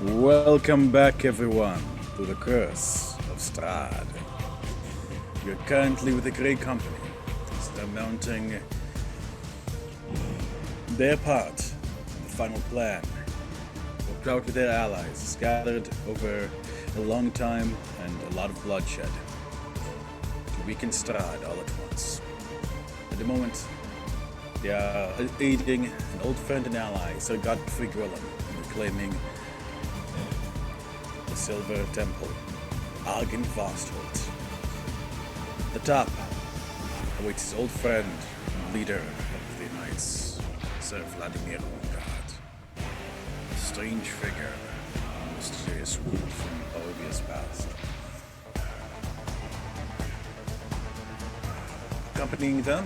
Welcome back, everyone, to the Curse of Strahd. You're currently with a great company. They're mounting their part of the final plan. Worked out with their allies, scattered over a long time and a lot of bloodshed to weaken Strahd all at once. At the moment, they are aiding an old friend and ally, Sir Godfrey Gwillem, in reclaiming the Silver Temple, Argonvostholt. At the top awaits his old friend and leader of the Knights, Sir Vladimir Ungard. A strange figure, a mysterious wolf from Olivia's past. Accompanying them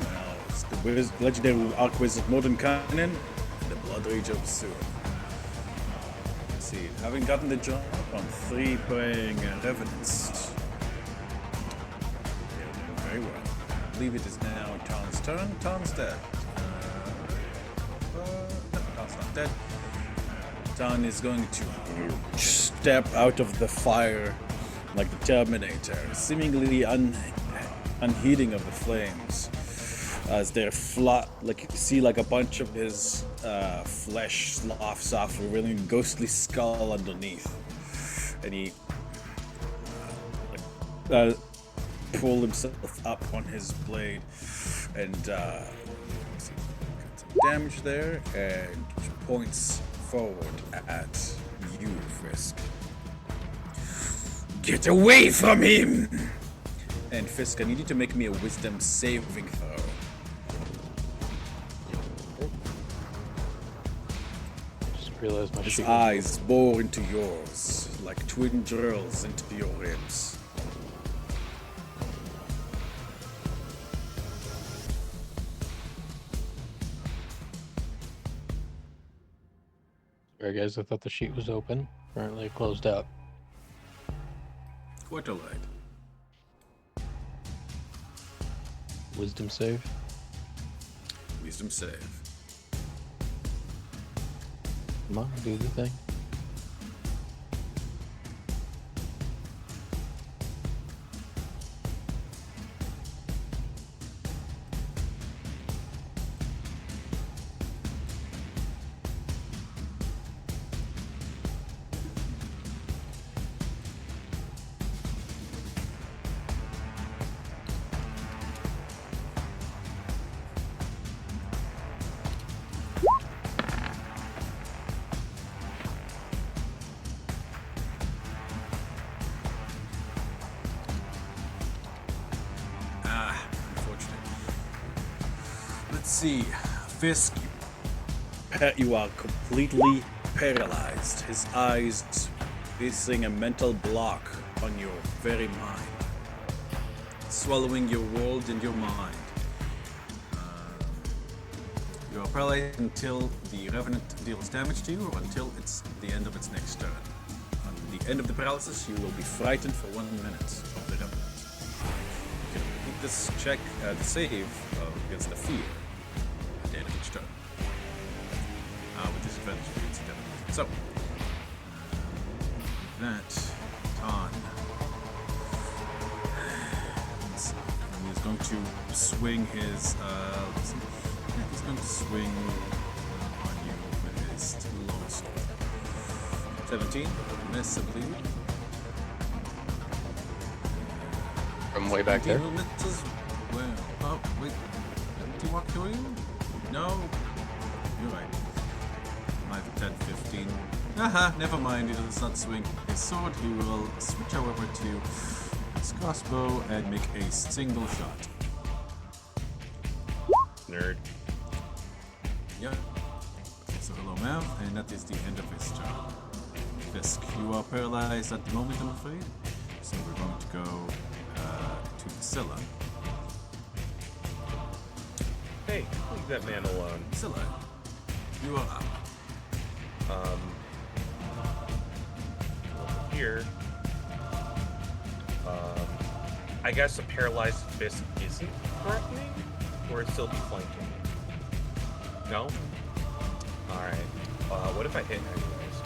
is the legendary Archwizard Mordenkainen and the Blood Rage of Sur. See, having gotten the job on 3 praying revenants, they're doing very well. I believe it is now Tom's turn. Tom's dead. No, Tom's not dead. Tom is going to step out of the fire like the Terminator, seemingly unheeding of the flames, as they're like you see, like a bunch of his flesh sloughs off, revealing a ghostly skull underneath, and he pull himself up on his blade and got some damage there, and points forward at you, Fisk. Get away from him! And Fisk, I need you to make me a wisdom saving throw. Realize my His eyes bore into yours like twin drills into your ribs. Sorry guys, I thought the sheet was open. Apparently it closed out. Quite alright. Wisdom save. Wisdom save. Come on, do the thing. Let's see. Fisk, you are completely paralyzed. His eyes facing a mental block on your very mind, swallowing your world and your mind. You are paralyzed until the Revenant deals damage to you, or until it's the end of its next turn. On the end of the paralysis, you will be frightened for 1 minute of the Revenant. You can repeat this check, the save against the fear at the end of each turn. With disadvantage against the Revenant. So, that, Ton. He's going to swing his, he's going to swing on you with his longsword. 17, miss, I believe. From way back there. Misses. Well, oh, wait. Did he walk through you? No. You're right. 5, 10, 15. Aha, never mind. He does not swing his sword. He will switch over to his crossbow and make a single shot. Nerd. Yeah. So hello, ma'am, and that is the end of his turn. Fisk, you are paralyzed at the moment, I'm afraid. So we're going to go to Priscilla. Hey, leave that man alone. Priscilla, you are up. Here. I guess a paralyzed fist isn't threatening, or it's still be flanking me? No? Alright. What if I hit anyways?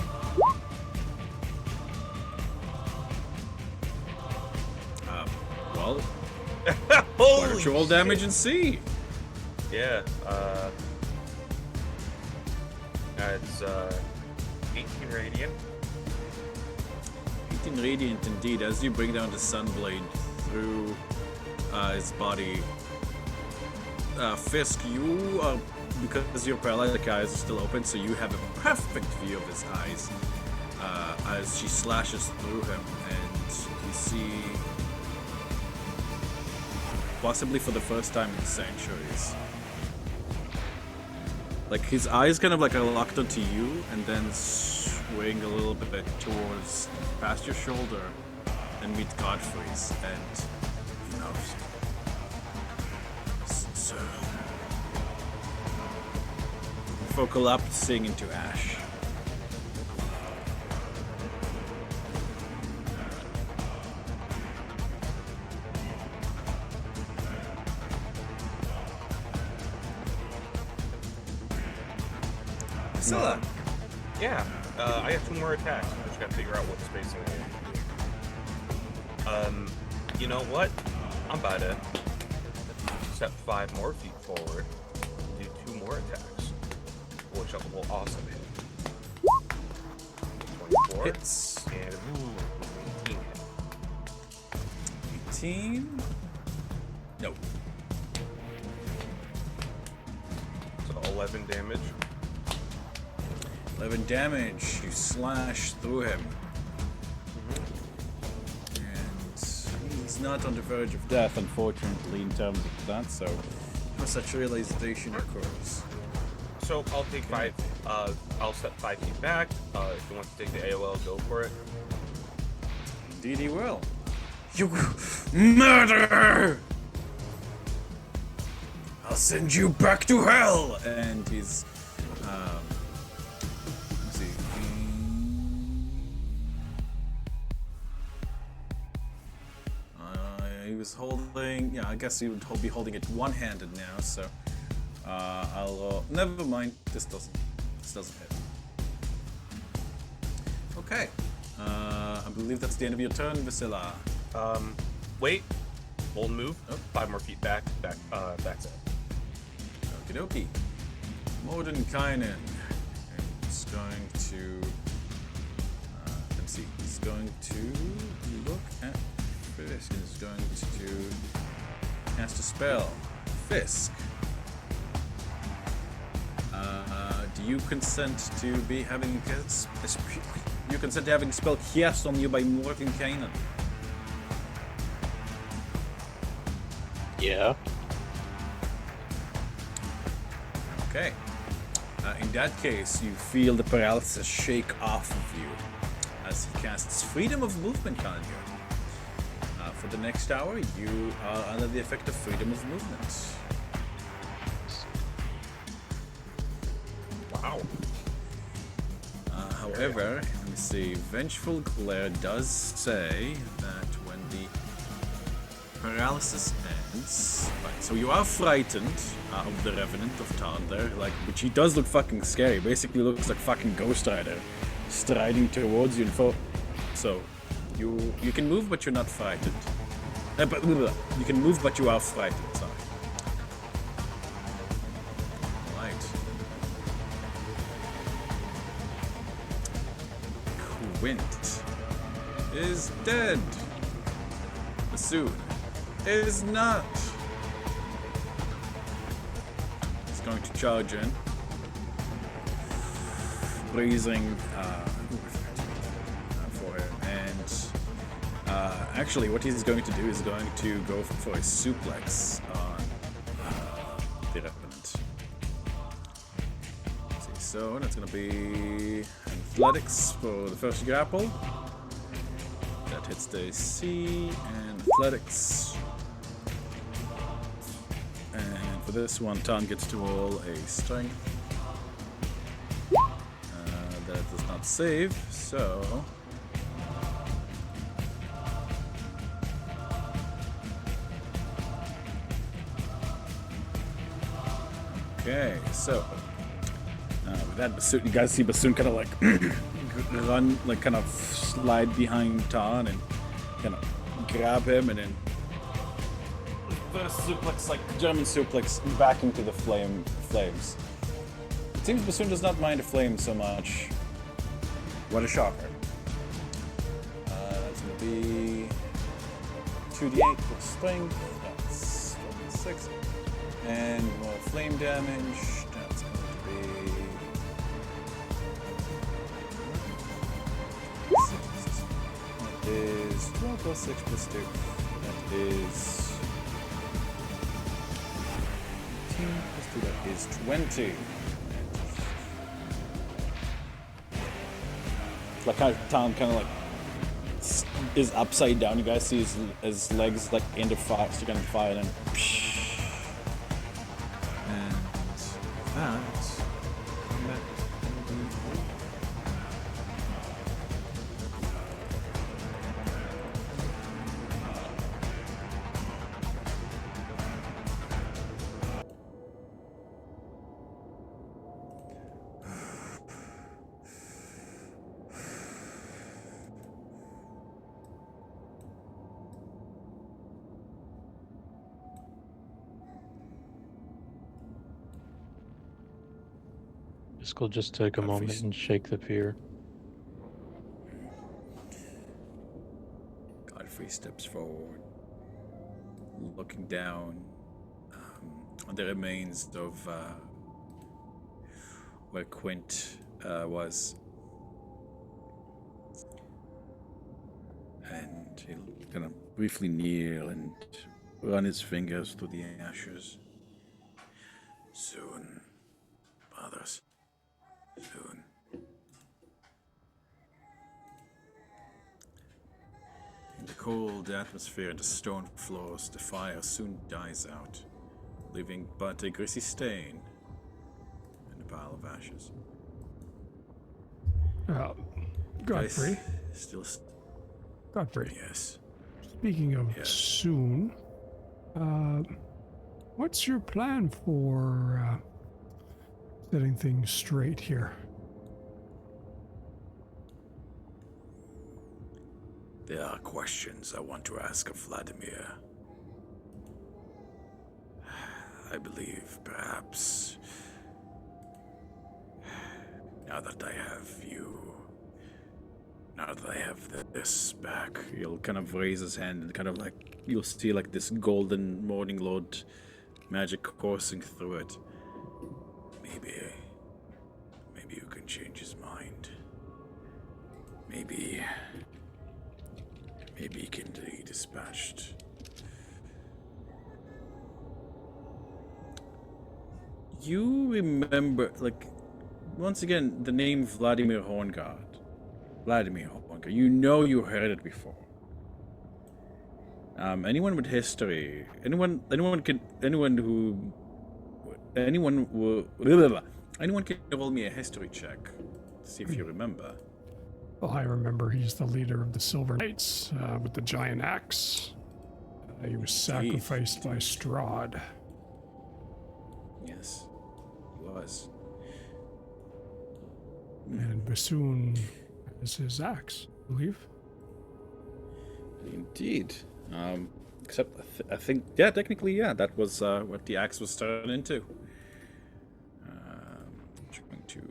Well, why Holy don't you roll shit. damage and see? Yeah. It's 18 radiant. 18 radiant indeed. As you bring down the Sunblade through his body, Fisk, you are, because your paralytic eyes are still open, so you have a perfect view of his eyes as she slashes through him, and you see, possibly for the first time in the sanctuaries, like his eyes kind of like are locked onto you, and then swing a little bit towards past your shoulder and meet Godfrey's, and you know, so before collapsing into ash. Priscilla. Yeah. I have 2 more attacks. I just gotta figure out what spacing I am. You know what? I'm about to step 5 more feet forward, do 2 more attacks, which will also hit. 24 Hits. and 18 hit. 18. No. So 11 damage. 11 damage. You slash through him. And he's not on the verge of death, unfortunately, in terms of that, so no such realization occurs. So I'll take 5. I'll step 5 feet back. If you want to take the AOL, go for it. Indeed he will. You murderer! I'll send you back to hell! And he's, let's see. He was holding, yeah, I guess he would be holding it one-handed now, so I'll, never mind, this doesn't hit. Okay, I believe that's the end of your turn, Vasila. Wait. Bold move. 5 more feet back. That's it. Okie dokie. Mordenkainen is going to, let's see, he's going to look at Fisk and is going to cast a spell. Fisk. Do you consent to be having you consent to having a spell cast on you by Mordenkainen? Yeah. Okay. In that case, you feel the paralysis shake off of you as he casts freedom of movement on you. For the next hour, you are under the effect of freedom of movement. Wow. However, let me see. Vengeful Glare does say that when the paralysis ends, right, so you are frightened of the Revenant of Tarn there, like, which he does look fucking scary. Basically looks like fucking Ghost Rider striding towards you. So you can move, but you're not frightened. But you can move, but you are frightened. Sorry. Right. Quint is dead. Bassoon is not. He's going to charge in, breezing for him, and actually, what he's going to do is going to go for a suplex on the Revenant. Let's see, so that's going to be athletics for the first grapple. That hits the AC, and athletics. And for this one, Tan gets to roll a strength. That does not save, so... Okay, so... with that, Bassoon, you guys see Bassoon kind of like run, like kind of slide behind Tan and kind of grab him and then reverse suplex, like German suplex, back into the flames. It seems Bassoon does not mind the flames so much. What a shocker. That's gonna be 2d8 with strength. That's 6. And more flame damage. That's going to be 6. That is 12 plus 6 plus 2. That is 18 plus 2. That is 20. Like how Tom kind of like is upside down. You guys see his legs like in the fire, sticking in the fire, and then. And that. Will just take a moment and shake the pier. Godfrey steps forward, looking down on the remains of where Quint was. And he'll kind of briefly kneel and run his fingers through the ashes. Soon, brothers. Soon. In the cold atmosphere and the stone floors, the fire soon dies out, leaving but a greasy stain and a pile of ashes. Godfrey. Still. Godfrey. Yes. Speaking of soon, what's your plan for setting things straight here? There are questions I want to ask of Vladimir. I believe perhaps now that I have you, now that I have this back, he'll kind of raise his hand and kind of like, you'll see like this golden morning lord magic coursing through it. Maybe you can change his mind. Maybe he can be dispatched. You remember, like, once again, the name Vladimir Horngard. Vladimir Horngard. You know you heard it before. Anyone with history, anyone can roll me a history check to see if you remember. Well, I remember he's the leader of the Silver Knights with the giant axe. He was sacrificed by Strahd. Yes, he was. And Bassoon has his axe, I believe. Indeed. Except I think, yeah, technically, yeah, that was what the axe was turned into. Trying to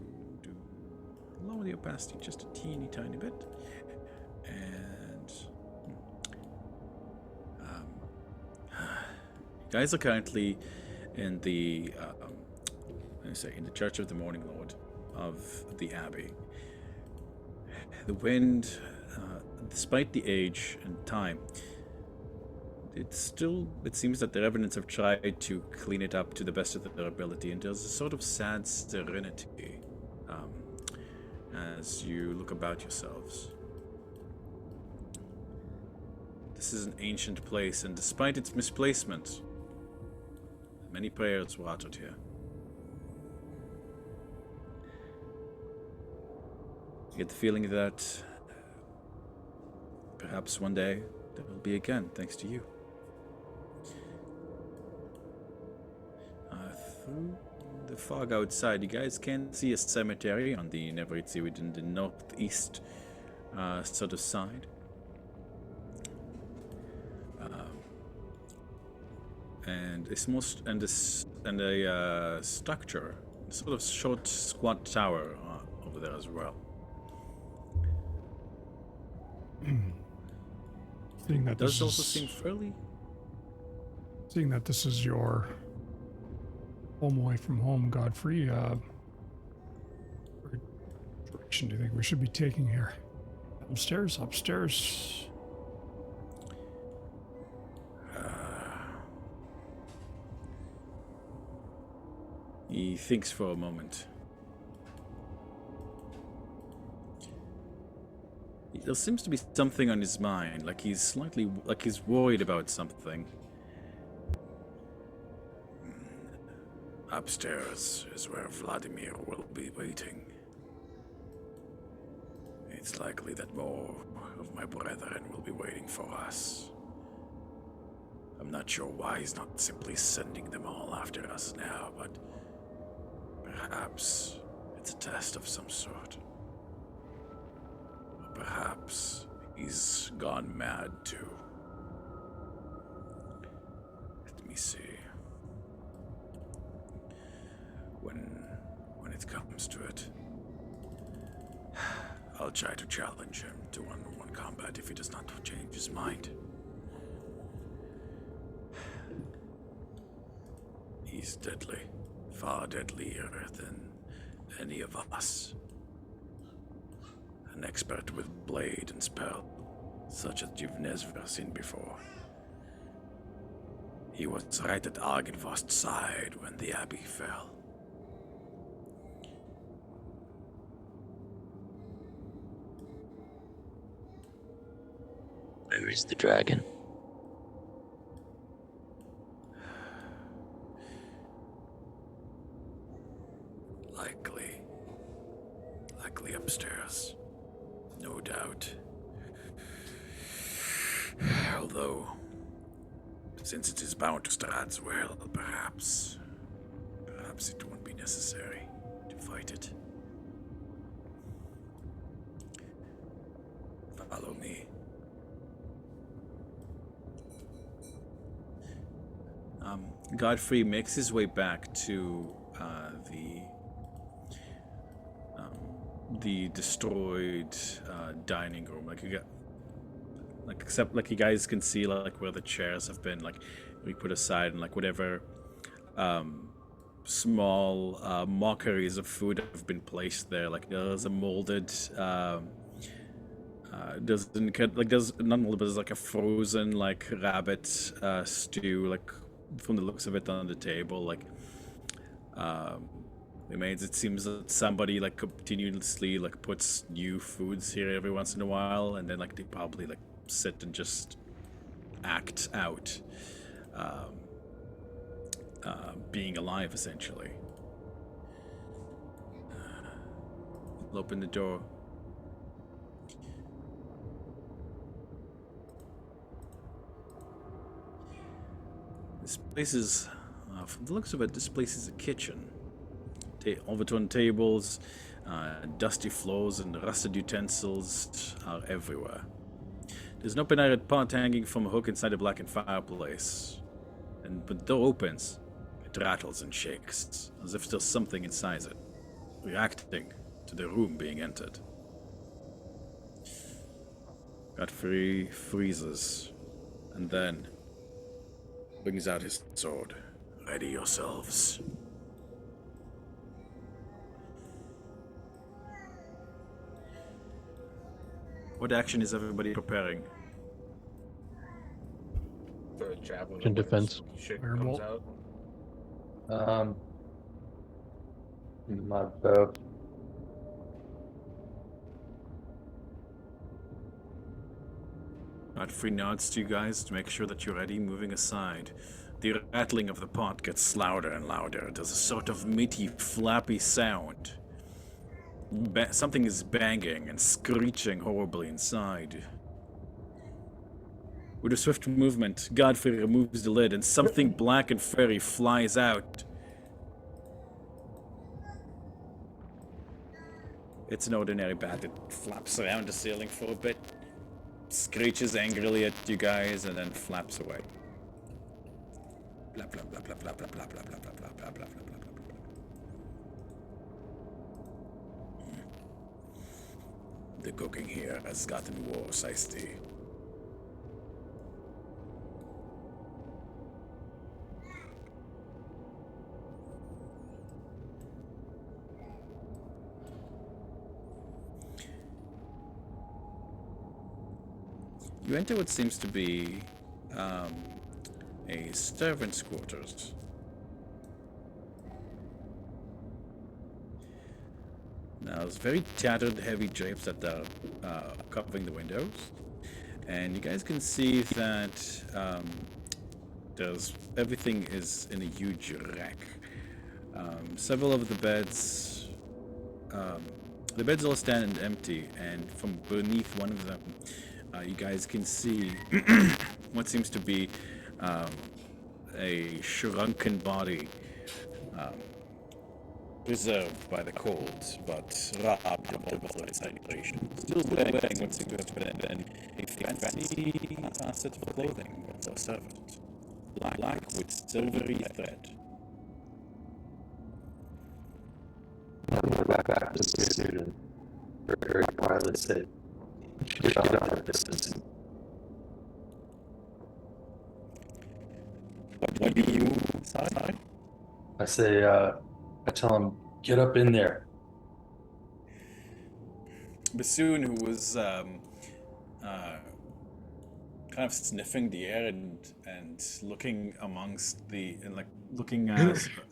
lower the opacity just a teeny tiny bit, and you guys are currently in the in the Church of the Morning Lord of the Abbey. The wind, despite the age and time, it seems that the revenants have tried to clean it up to the best of their ability, and there's a sort of sad serenity as you look about yourselves. This is an ancient place, and despite its misplacement, many prayers were uttered here. You get the feeling that perhaps one day there will be again, thanks to you. Through the fog outside, you guys can see a cemetery on the Neveritzi within the northeast sort of side. and a small structure, sort of short, squat tower over there as well. Seeing that Does this also is, seem fairly. seeing that this is your home away from home, Godfrey, what direction do you think we should be taking here? Upstairs? Upstairs? He thinks for a moment. There seems to be something on his mind, like he's worried about something. Upstairs is where Vladimir will be waiting. It's likely that more of my brethren will be waiting for us. I'm not sure why he's not simply sending them all after us now, but perhaps it's a test of some sort. Or perhaps he's gone mad too. Let me see. When it comes to it, I'll try to challenge him to one-on-one combat if he does not change his mind. He's deadly, far deadlier than any of us. An expert with blade and spell, such as you've never seen before. He was right at Argonvost's side when the abbey fell. Where is the dragon? Likely upstairs. No doubt. Although, since it is bound to start as well, perhaps it won't be necessary to fight it. Follow me. Godfrey makes his way back to the destroyed dining room. Except you guys can see where the chairs have been we put aside, and whatever small mockeries of food have been placed there. There's a molded there's not molded, but there's a frozen rabbit stew from the looks of it on the table. It seems that somebody continuously puts new foods here every once in a while, and then they probably sit and just act out being alive, essentially. I'll open the door. This place is, from the looks of it, this place is a kitchen. Overturned tables, dusty floors, and rusted utensils are everywhere. There's an open-iron pot hanging from a hook inside a blackened fireplace. And when the door opens, it rattles and shakes, as if there's something inside it, reacting to the room being entered. Godfrey freezes, and then brings out his sword. Ready yourselves. What action is everybody preparing? The javelin In defense. shit Firebolt. comes out. My bow. Godfrey nods to you guys to make sure that you're ready, moving aside. The rattling of the pot gets louder and louder. There's a sort of meaty, flappy sound. Something is banging and screeching horribly inside. With a swift movement, Godfrey removes the lid and something black and furry flies out. It's an ordinary bat. It flaps around the ceiling for a bit, screeches angrily at you guys, and then flaps away. Blah blah blah blah blah blah blah blah blah blah blah blah blah blah blah. The cooking here has gotten worse, I see. You enter what seems to be a servant's quarters. Now, there's very tattered, heavy drapes that are covering the windows, and you guys can see that everything is in a huge rack. Several of the beds all stand empty, and from beneath one of them, you guys can see what seems to be a shrunken body. Preserved by the cold, but robbed of all its hydration. Still wearing what seems to have been a fancy set of clothing of a servant. Black with silvery thread. Back to the student. Very quietly say, get out of this. What do you say? I say, I tell him, get up in there. Bassoon, who was kind of sniffing the air and looking amongst the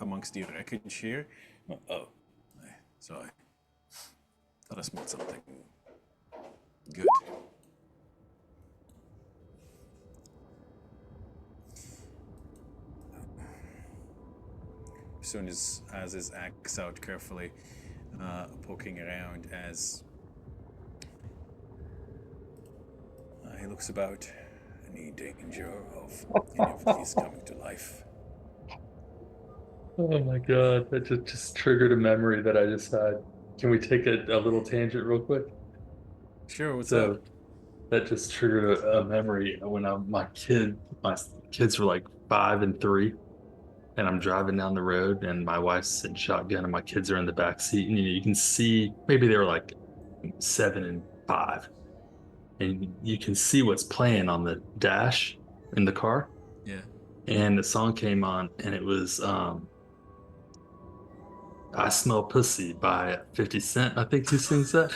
amongst the wreckage here. Oh, sorry. Thought I smelled something good. Soon as has his axe out carefully, poking around as he looks about. Any danger of any of these coming to life? Oh my god, that just triggered a memory that I just had. Can we take a little tangent real quick? Sure. What's up? That just triggered a memory when my kids were like 5 and 3. And I'm driving down the road, and my wife's in shotgun, and my kids are in the back seat. And you can see maybe they were like 7 and 5, and you can see what's playing on the dash in the car. Yeah. And the song came on, and it was "I Smell Pussy" by 50 Cent. I think he sings that.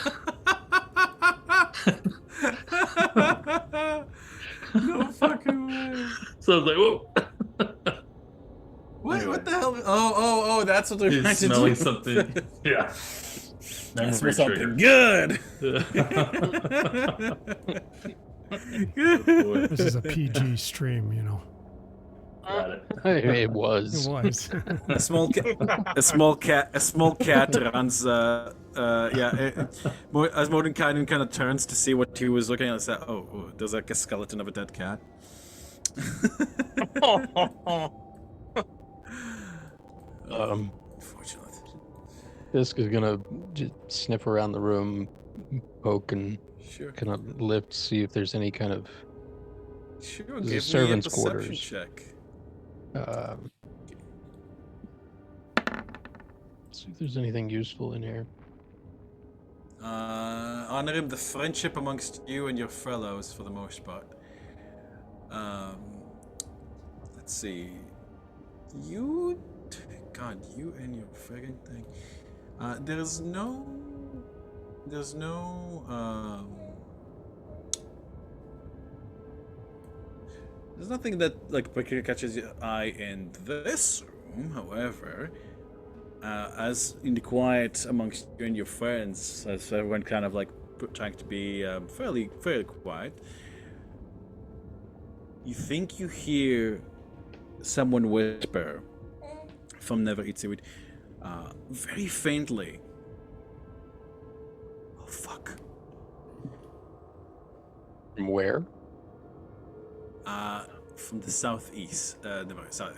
No fucking way. So I was like, whoa. What? Anyway. What the hell? Oh! That's what they're trying He's to do. smelling something. Yeah. I smell Memory something trigger. good. This is a PG stream, you know. Got it. It was. It was. A small cat runs. As Mordenkainen kind of turns to see what he was looking at, said, "Oh, there's like a skeleton of a dead cat." Unfortunate. Fisk is gonna just sniff around the room, poke and Sure. kind of lift, see if there's any kind of Sure. This is Give servants' me a perception quarters. check. see if there's anything useful in here. Honor him the friendship amongst you and your fellows for the most part. Let's see. You and your friggin' thing. There's no, there's nothing that like particularly catches your eye in this room. However, as in the quiet amongst you and your friends, as everyone kind of like trying to be fairly quiet, you think you hear someone whisper from Never Eat Seaweed, very faintly. Oh fuck! From where? From the southeast,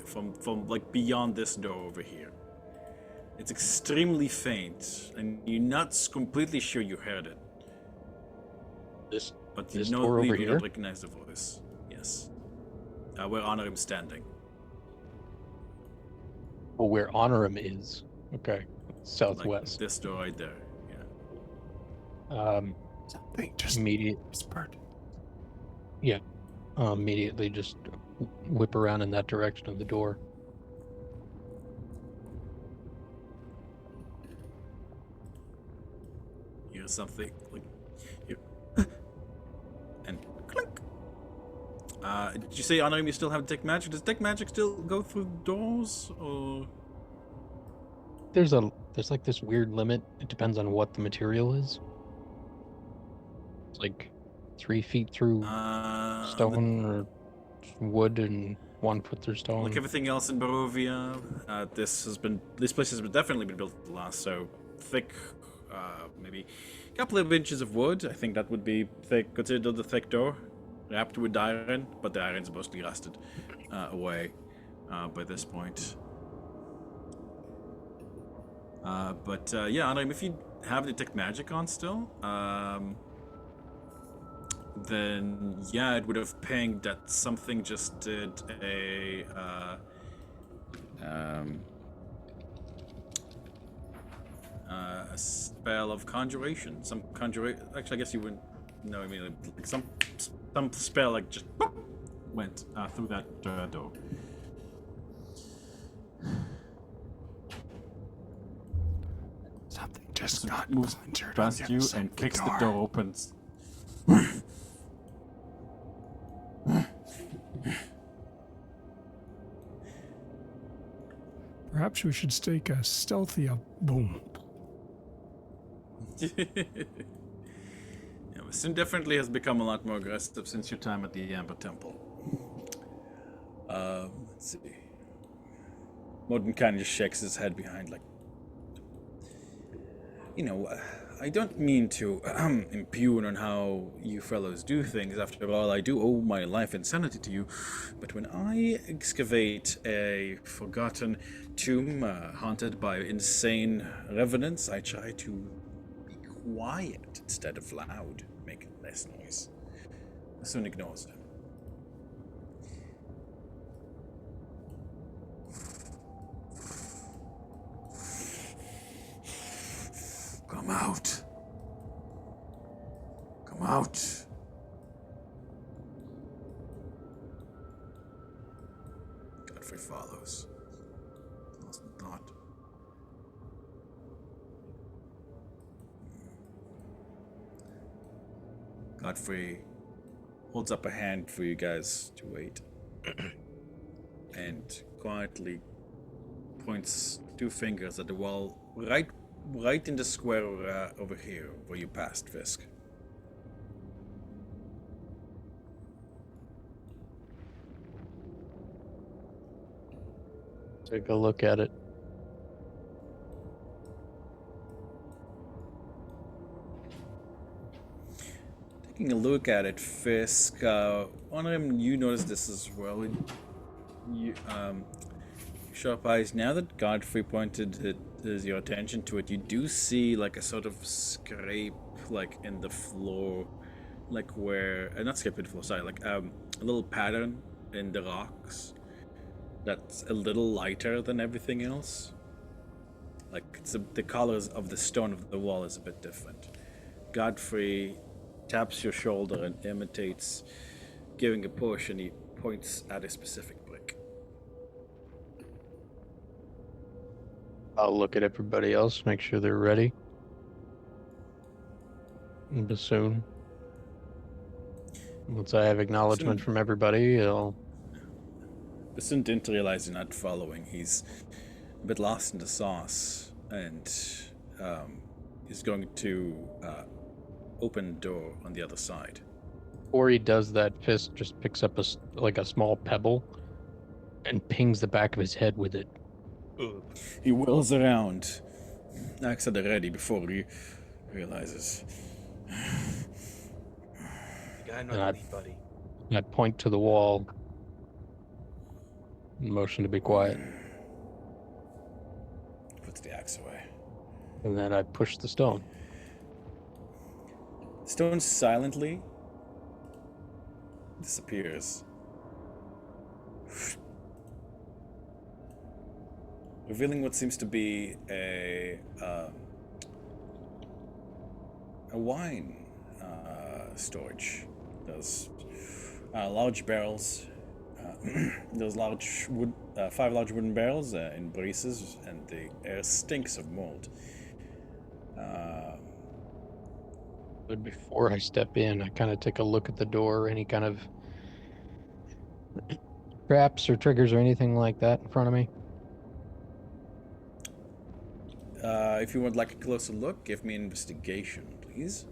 from like beyond this door over here. It's extremely faint, and you're not completely sure you heard it. But you This you door over don't here? recognize the voice. Yes. Where Honor is standing. Well, where Honorum is. Okay. Like Southwest. this door right there. Yeah. Something just Immediate. whispered. Yeah. Immediately just whip around in that direction of the door. You hear something like you and clink. Did you say Honorim you still have detect magic? Does detect magic still go through doors or? There's like this weird limit. It depends on what the material is. It's like 3 feet through stone or wood and 1 foot through stone. Like everything else in Barovia, this place has definitely been built to last. So thick, maybe a couple of inches of wood. I think that would be thick. Considered the thick door, wrapped with iron, but the iron's mostly rusted away by this point. Yeah, Anrim, if you have detect magic on still, then yeah, it would have pinged that something just did a spell of conjuration. Some conjuration. Actually, I guess you wouldn't know immediately. Like some spell like just went through that door. Something just got Moves conjured past on the you other side and of the kicks the door open. Perhaps we should stake a stealthy boom. Yeah, Sin definitely has become a lot more aggressive since your time at the Amber Temple. Let's see. Modern kind of just shakes his head behind, like, I don't mean to impugn on how you fellows do things. After all, I do owe my life and sanity to you. But when I excavate a forgotten tomb haunted by insane revenants, I try to be quiet instead of loud, make less noise. Soon ignores them. Come out. Come out. Godfrey follows. Lost in thought. Godfrey holds up a hand for you guys to wait. And quietly points 2 fingers at the wall right in the square over here where you passed, Fisk. Take a look at it. Taking a look at it, Fisk, Honorim, you notice this as well. Sharp eyes. Now that Godfrey pointed your attention to it, you do see like a sort of scrape, like in the floor, like where not scrape in the floor. Sorry, like a little pattern in the rocks that's a little lighter than everything else. Like the colors of the stone of the wall is a bit different. Godfrey taps your shoulder and imitates giving a push, and he points at a specific brick. I'll look at everybody else, make sure they're ready. And bassoon. Once I have acknowledgement from everybody, I'll... Bassoon didn't realize you're not following. He's a bit lost in the sauce, and he's going to open the door on the other side. Before he does that, Fisk just picks up a small pebble and pings the back of his head with it. He whirls around, axe at the ready before he realizes. You gotta know the lead, buddy. I point to the wall and motion to be quiet. Puts the axe away. And then I push the stone. Stone silently disappears. revealing what seems to be a wine storage. Those large barrels. Those large wood, 5 large wooden barrels in braces, and the air stinks of mold. But before I step in, I kind of take a look at the door. Any kind of traps or triggers or anything like that in front of me? If you would like a closer look, give me an investigation, please.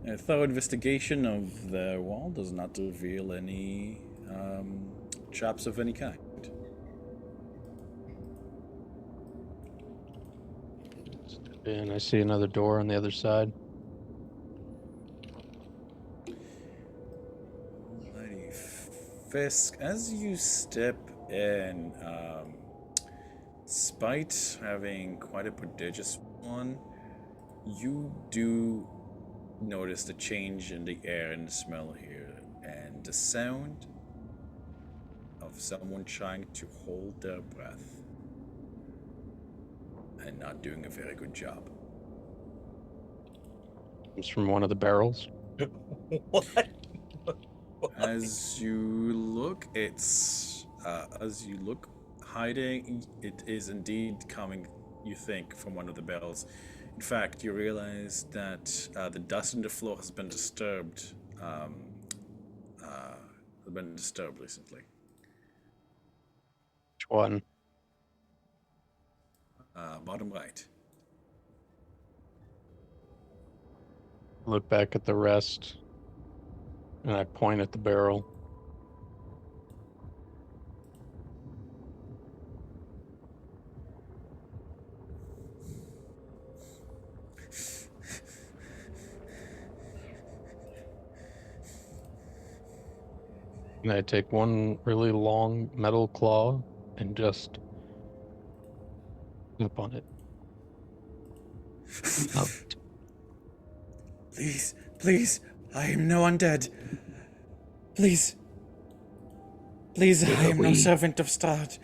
A thorough investigation of the wall does not reveal any traps of any kind. And I see another door on the other side. Alrighty, Fisk, as you step in, despite having quite a prodigious one, you do notice the change in the air and the smell here, and the sound of someone trying to hold their breath and not doing a very good job. It's from one of the barrels. What? As you look, hiding, it is indeed coming, you think, from one of the barrels. In fact, you realize that the dust on the floor has been disturbed. Recently. Which one? Bottom right. Look back at the rest, and I point at the barrel. And I take one really long metal claw and just snip on it. Out. Please, please, I am no undead. Please, please, I am no servant of Strahd.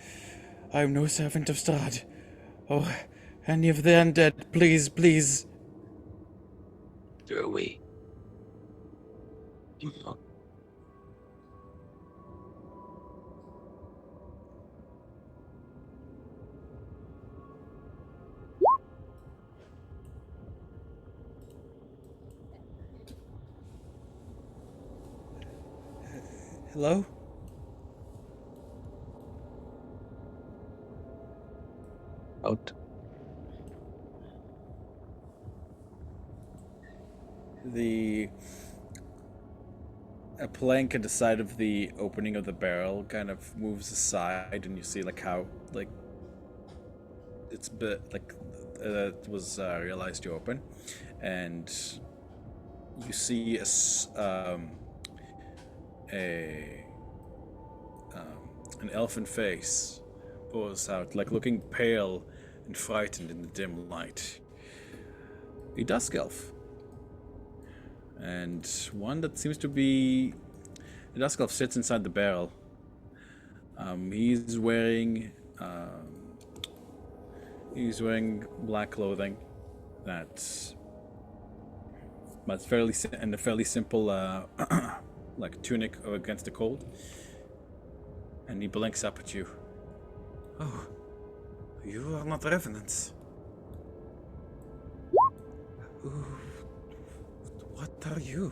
I am no servant of Strahd. Oh, any of the undead, please, please. Throw away. Hello? Out. A plank at the side of the opening of the barrel kind of moves aside, and you see like how it's it was realized to open, and you see an elfin face pulls out, like looking pale and frightened in the dim light. A dusk elf. And one that seems to be... The dusk elf sits inside the barrel. He's wearing black clothing that's fairly and a fairly simple like tunic against the cold. And he blinks up at you. Oh, you are not revenants. What are you?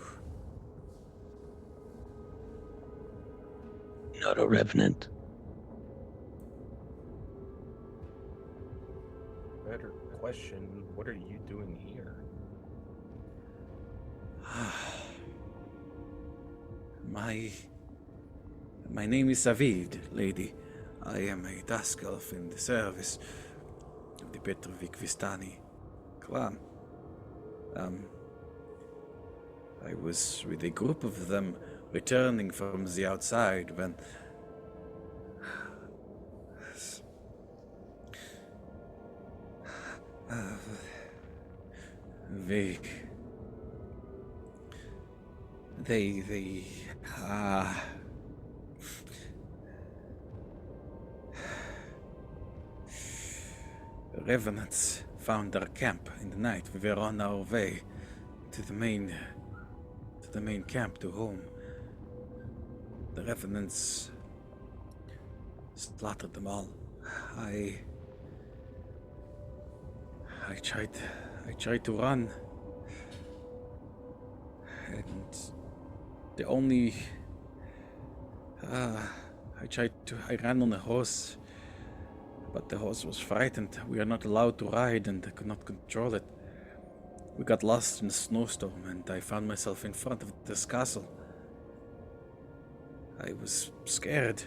Not a revenant. Better question, what are you doing here? My name is Savid, lady. I am a dusk elf in the service of the Petrovic Vistani clan. I was with a group of them returning from the outside when they Revenants found our camp in the night. We were on our way to the main camp to home. The Revenants slaughtered them all. I tried to run, and the only I ran on a horse, but the horse was frightened. We are not allowed to ride, and I could not control it. We got lost in a snowstorm, and I found myself in front of this castle. I was scared.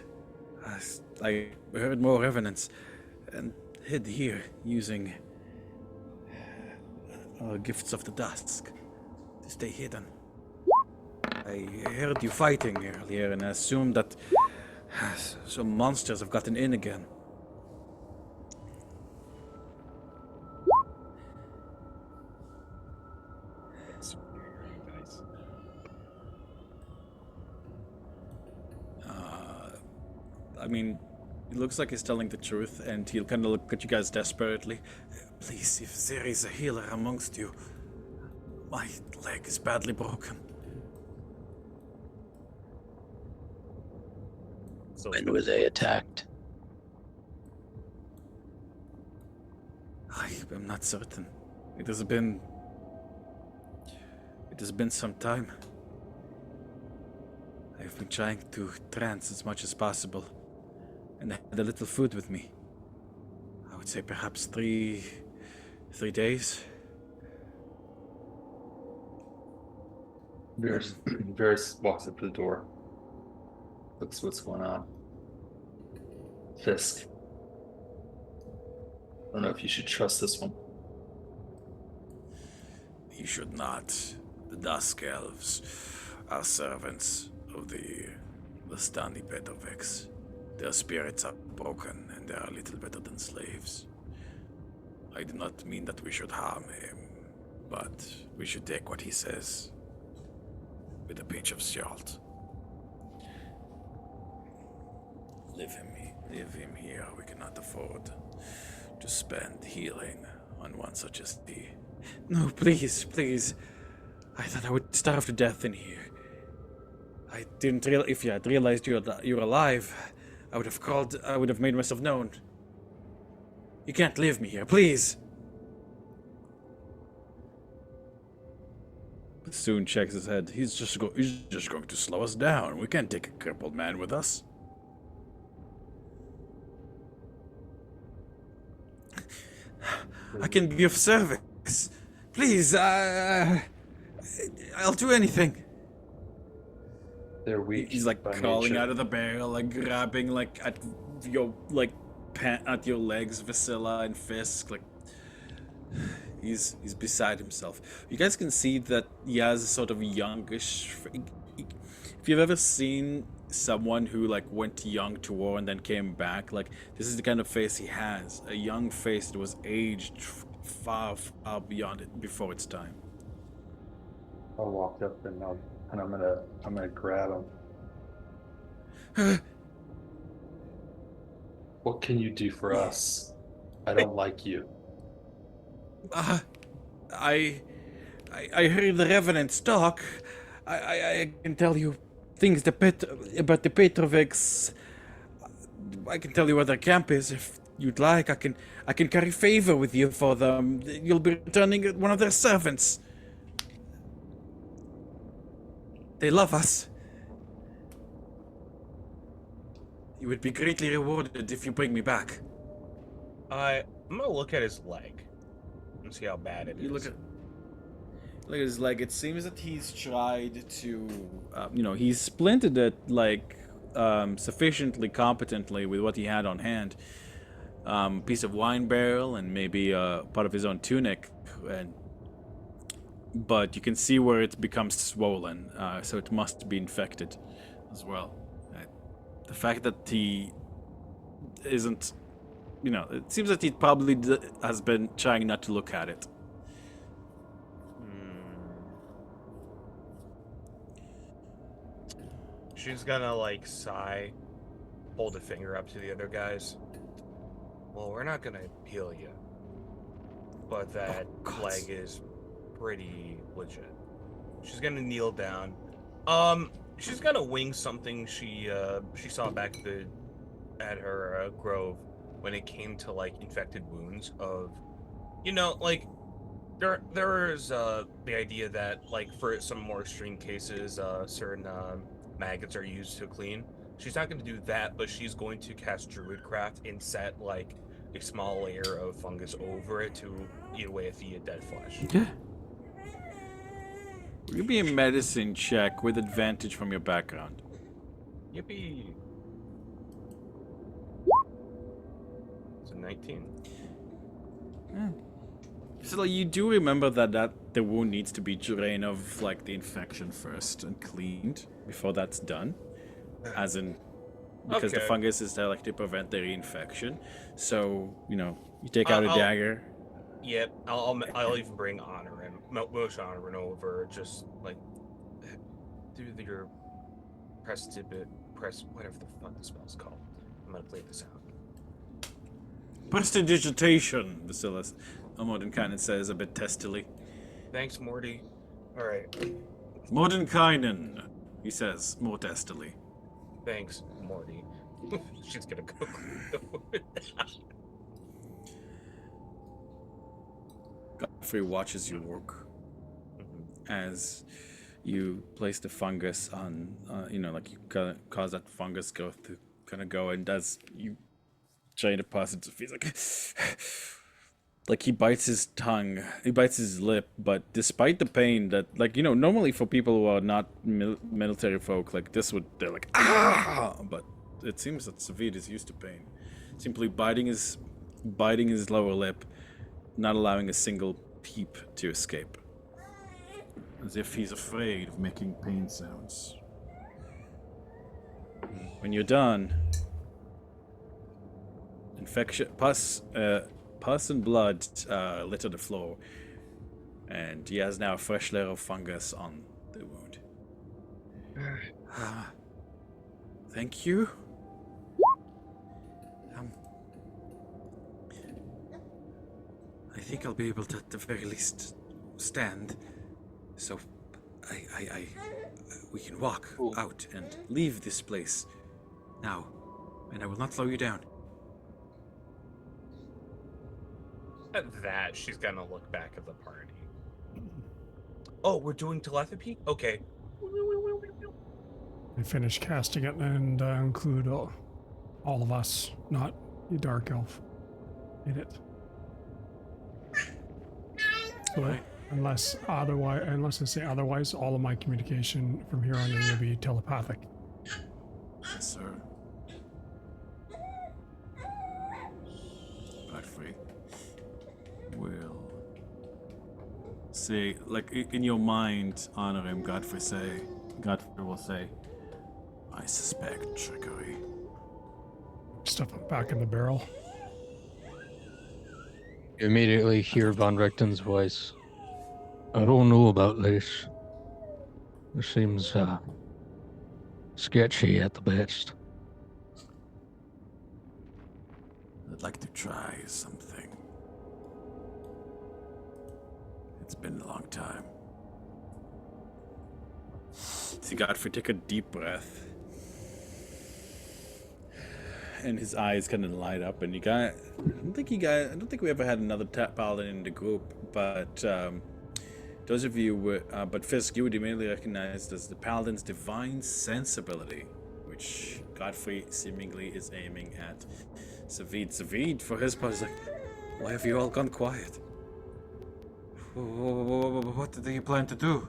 I heard more revenants, and hid here using gifts of the dusk to stay hidden. I heard you fighting earlier, and I assumed that some monsters have gotten in again. I mean, it looks like he's telling the truth, and he'll kind of look at you guys desperately. Please, if there is a healer amongst you, my leg is badly broken. So When were they attacked? I am not certain. It has been some time. I've been trying to trance as much as possible, and I had a little food with me. I would say perhaps three days. Varys walks up to the door, looks what's going on. Fisk, I don't know if you should trust this one. You should not. The Dusk Elves are servants of the Stani Petrovics. Their spirits are broken, and they are little better than slaves. I do not mean that we should harm him, but we should take what he says with a pinch of salt. Leave him here. We cannot afford to spend healing on one such as thee. No, please. I thought I would starve to death in here. I didn't if you had realized you're alive, I would have made myself known. You can't leave me here, please. Soon checks his head. He's just going to slow us down. We can't take a crippled man with us. I can be of service. Please, I'll do anything. They're weak. He's like by crawling nature. out of the barrel, like grabbing like at your at your legs, Vasilla and Fisk. Like he's beside himself. You guys can see that he has a sort of youngish. If you've ever seen someone who like went young to war and then came back, like this is the kind of face he has. A young face that was aged far beyond it before its time. I'll walk up and I'm gonna grab him. What can you do for us? I don't like you. I heard the Revenants talk. I can tell you things about the Petrovics. I can tell you where their camp is if you'd like. I can carry favor with you for them. You'll be returning one of their servants. They love us. You would be greatly rewarded if you bring me back. I'm gonna look at his leg and see how bad it is. You look at his leg. It seems that he's tried to, he's splinted it like sufficiently competently with what he had on hand. Piece of wine barrel and maybe part of his own tunic, but you can see where it becomes swollen, so it must be infected as well. The fact that he isn't, it seems that he probably has been trying not to look at it. She's gonna like sigh, hold a finger up to the other guys. Well, we're not gonna heal you, but that God. leg is pretty legit. She's gonna kneel down. She's gonna wing something she saw back at her grove when it came to like infected wounds of, like there's the idea that like for some more extreme cases, certain maggots are used to clean. She's not going to do that, but she's going to cast Druidcraft and set like a small layer of fungus over it to eat away at the dead flesh. Okay. Give me a medicine check with advantage from your background. Yippee! It's a 19. So like, you do remember that the wound needs to be drained of like the infection first and cleaned before that's done, as in because the Okay. fungus is there like to prevent the reinfection. So you take out a I'll- dagger. Yep, I'll even bring Honor and Motion Honor over, just like do your press whatever the fuck the spell's called. I'm gonna play this out. Prestidigitation, Bacillus. Mordenkainen says a bit testily. Thanks, Morty. All right, Mordenkainen, he says more testily. thanks, Morty. She's gonna go clean the wood. Godfrey watches you work as you place the fungus on, like you cause that fungus growth to kind of go, and as you try to pass it, he's like he bites his tongue, he bites his lip, but despite the pain that, like, normally for people who are not military folk, like this they're like, ah, but it seems that Savid is used to pain. Simply biting his lower lip, not allowing a single peep to escape. As if he's afraid of making pain sounds. When you're done, pus and blood litter the floor, and he has now a fresh layer of fungus on the wound. Thank you. I think I'll be able to, at the very least, stand. So, we can walk out and leave this place now, and I will not slow you down. At that, she's gonna look back at the party. Oh, we're doing telepathy? Okay. I finish casting it and include all of us, not the dark elf, in it. So, unless I say otherwise, all of my communication from here on in will be telepathic. Yes, sir. Godfrey will say, like, in your mind, honor him. Godfrey will say, I suspect trickery. Stuff it back in the barrel. You immediately hear Von Richten's voice. I don't know about this. It seems sketchy at the best. I'd like to try something. It's been a long time. See Godfrey take a deep breath. And his eyes kind of light up, and I don't think we ever had another paladin in the group, but those of you, but Fisk, you would immediately recognize as the paladin's divine sensibility, which Godfrey seemingly is aiming at Savid. Savid, for his part, is like, why have you all gone quiet? What do you plan to do?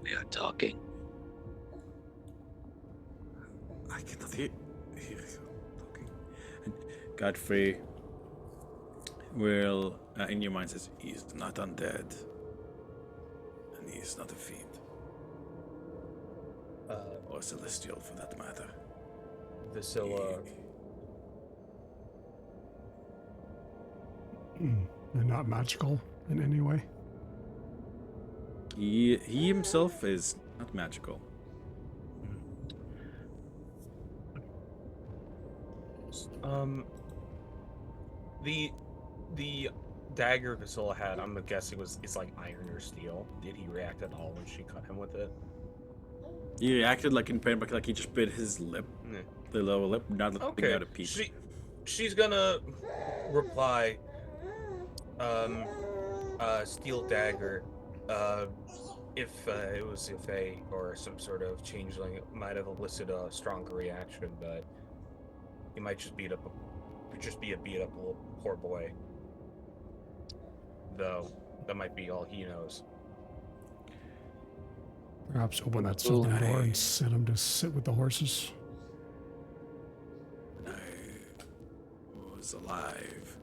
We are talking. I cannot hear you talking. And Godfrey will, in your mind, says, he is not undead. And he is not a fiend. Or celestial, for that matter. Vasilla. They're not magical in any way. He himself is not magical. The dagger Vasilla had, I'm guessing it's like iron or steel. Did he react at all when she cut him with it? He reacted like in pain, but like he just bit his lip, Yeah. the lower lip, not letting Okay. out a peep. She's gonna reply, steel dagger. If it was a Fae or some sort of changeling, it might have elicited a stronger reaction, but he might just be a beat up little poor boy. Though that might be all he knows. Perhaps open that sylvan door and send him to sit with the horses. When I was alive,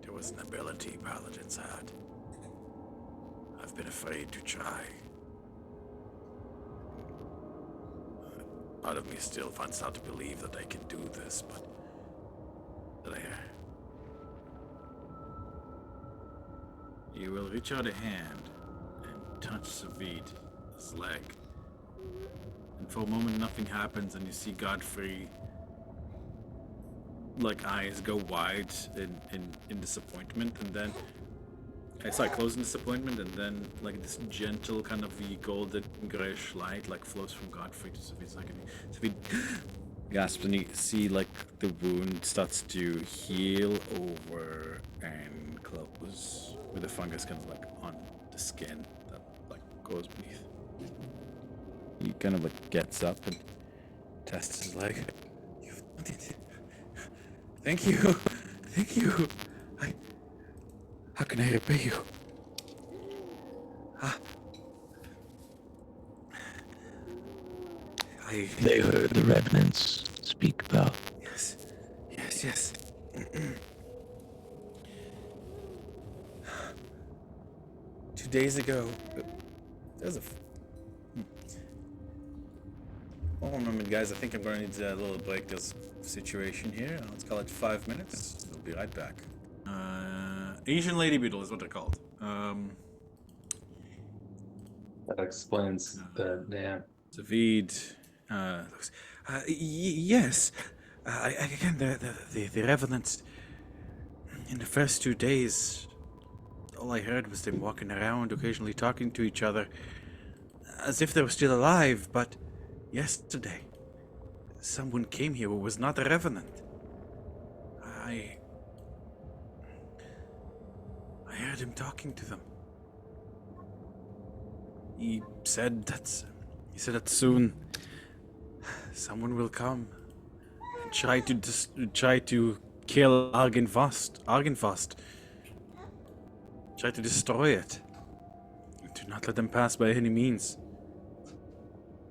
there was an ability paladins had. I've been afraid to try. Part of me still finds out to believe that I can do this, but there. You will reach out a hand and touch Savid's leg. And for a moment nothing happens and you see Godfrey like eyes go wide in disappointment, and then close in disappointment, and then like this gentle kind of the golden grayish light like flows from Godfrey to Savid's leg, and Savid gasps, and you see like the wound starts to heal over and close with the fungus kind of like on the skin that like goes beneath. He kind of like gets up and tests his leg. Thank you. Thank you. How can I repay you? They heard the revenants speak about. Yes. 2 days ago, there's a. Oh, moment, guys. I think I'm going to need a little break. There's a situation here. Let's call it 5 minutes. We'll be right back. Asian lady beetle is what they're called. That explains the name. David. Yes. Again, the revenants. In the first 2 days, all I heard was them walking around, occasionally talking to each other, as if they were still alive. But yesterday, someone came here who was not a revenant. I heard him talking to them. He said that soon someone will come and try to kill Argonvostholt. Try to destroy it. Do not let them pass by any means.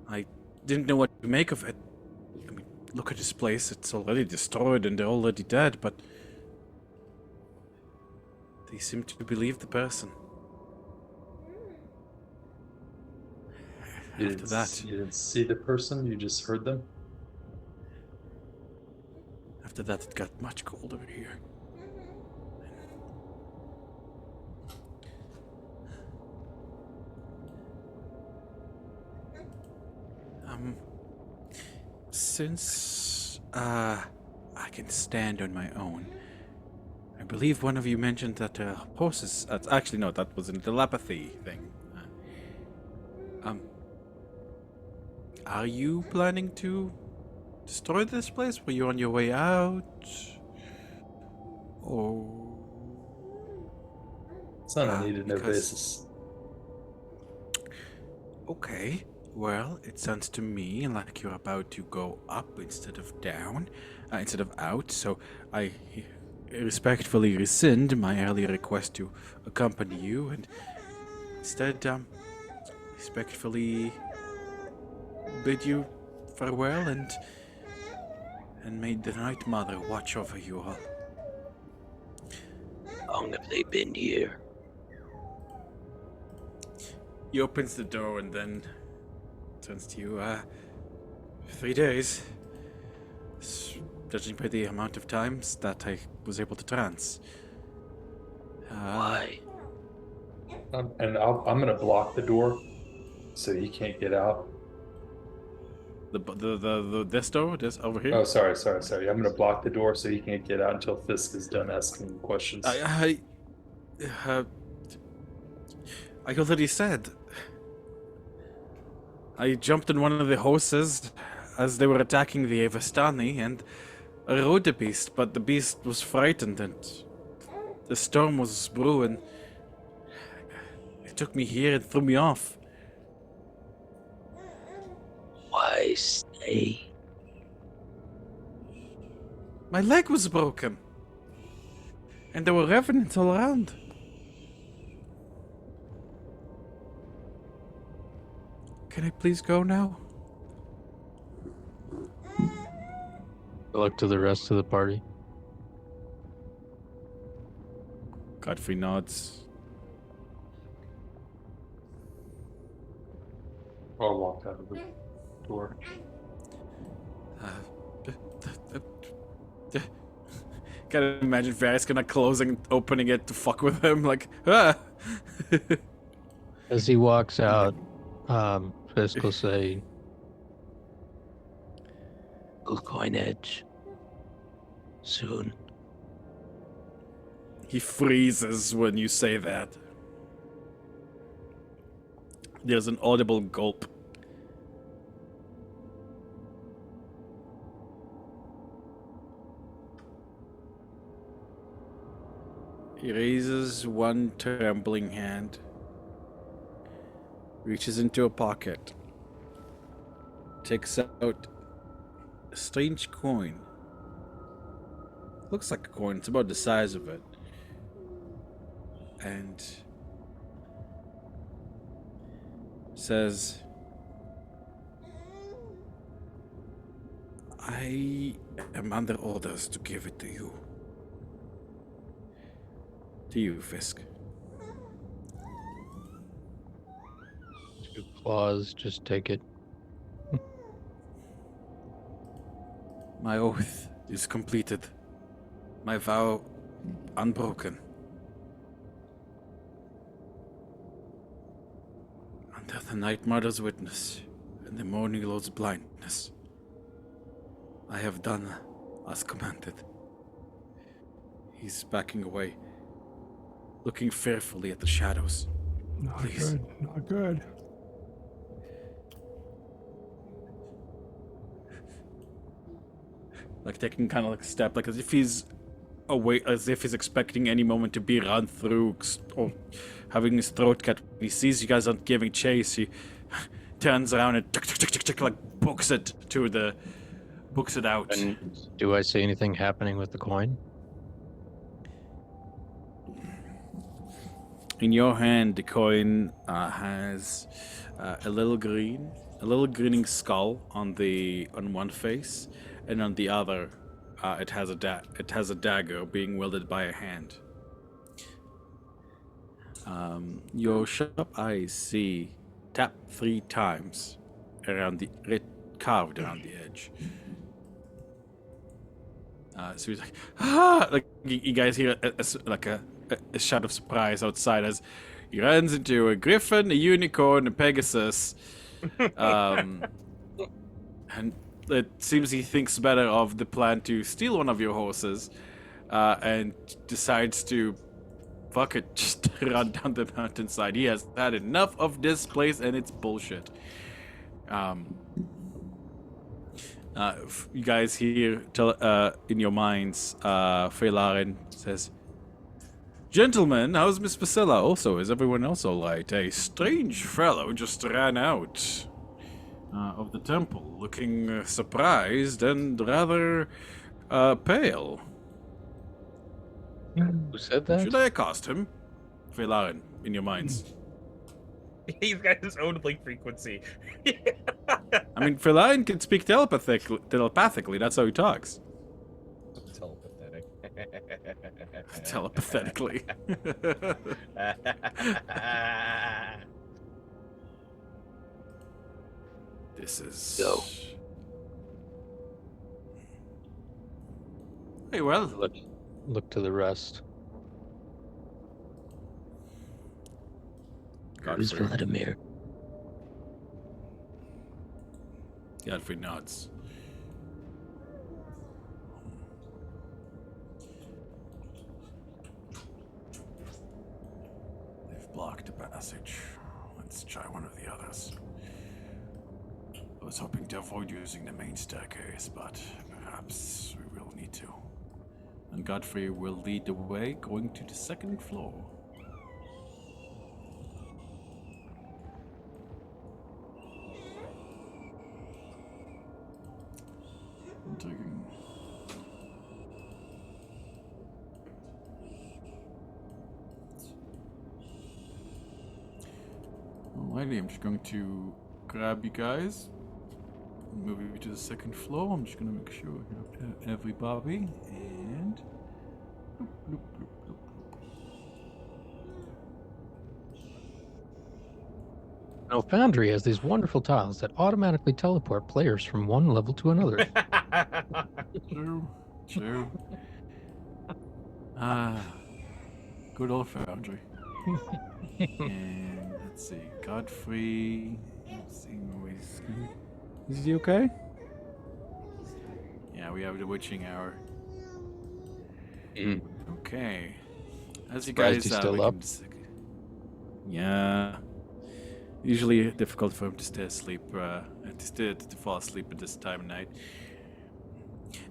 I didn't know what to make of it. I mean, look at this place. It's already destroyed and they're already dead, but they seem to believe the person. You After that, you didn't see the person, you just heard them? after that, it got much colder here. Since I can stand on my own, I believe one of you mentioned that horses. Actually, no, that was a telepathy thing. Are you planning to destroy this place? Were you on your way out? Or It's on a need to know because- basis. Okay, well, it sounds to me like you're about to go up instead of down, instead of out, so I respectfully rescind my earlier request to accompany you, and instead, respectfully bid you farewell, and may the Night Mother watch over you all. How long have they been here? He opens the door and then turns to you. 3 days. Judging by the amount of times that I was able to trance. Why? I'm going to block the door so he can't get out. Okay. And I'm gonna block the door so he can't get out. Okay. And I'm gonna block the door so he can't get out. Okay. This door, this over here. Oh, sorry. I'm gonna block the door so he can't get out until Fisk is done asking questions. I already said. I jumped on one of the horses as they were attacking the Avastani, and I rode the beast, but the beast was frightened, and the storm was brewing. It took me here and threw me off. Why stay? My leg was broken, and there were revenants all around. Can I please go now? I look to the rest of the party. Godfrey nods. I'll walk out of the door. Can't imagine Varys gonna closing and opening it to fuck with him, like, ah! As he walks out, Fisk will say, We'll coin edge. Soon. He freezes when you say that. There's an audible gulp. He raises one trembling hand, reaches into a pocket, takes out a strange coin. Looks like a coin, it's about the size of it. And says, I am under orders to give it to you. To you, Fisk. two claws, just take it. My oath is completed. My vow unbroken. Under the Night Mother's witness and the Morning Lord's blindness, I have done as commanded. He's backing away, looking fearfully at the shadows. Not Please. good. Not good. Like taking kind of like a step, like as if he's away, as if he's expecting any moment to be run through or having his throat cut. When he sees you guys aren't giving chase, he turns around and like books it out. And do I see anything happening with the coin? In your hand, the coin has a little grinning skull on one face, and on the other, it has a dagger being wielded by a hand. Your sharp eyes see tap 3 times around carved around the edge. So he's like, ah! Like you guys hear a shout of surprise outside as he runs into a griffin, a unicorn, a pegasus, and it seems he thinks better of the plan to steal one of your horses, and decides to fuck it, just run down the mountainside. He has had enough of this place and its bullshit. You guys hear in your minds, Feylaren says, Gentlemen, how's Miss Priscilla? Also, is everyone else alright? A strange fellow just ran out of the temple, looking surprised and rather pale. Who said that? Should I accost him? Feylaren, in your minds. He's got his own blink frequency. I mean, Feylaren can speak telepathically, that's how he talks. Telepathetic. Telepathetically. This is... Go. Hey, well, Look to the rest. Who's Godfrey. Vladimir? Godfrey nods. They've blocked the passage. Let's try one of the others. I was hoping to avoid using the main staircase, but perhaps we will need to. And Godfrey will lead the way, going to the second floor. I'm taking... Alrighty, I'm just going to grab you guys, move you to the second floor. I'm just going to make sure I have everybody, and... Bloop, bloop, bloop, bloop, bloop. Now, Foundry has these wonderful tiles that automatically teleport players from one level to another. True, true. Good old Foundry. And let's see, Godfrey. Let's see, is he okay? Yeah, we have the witching hour. Okay. As you Surprised guys he's still up. Yeah. Usually difficult for him to stay asleep, to fall asleep at this time of night.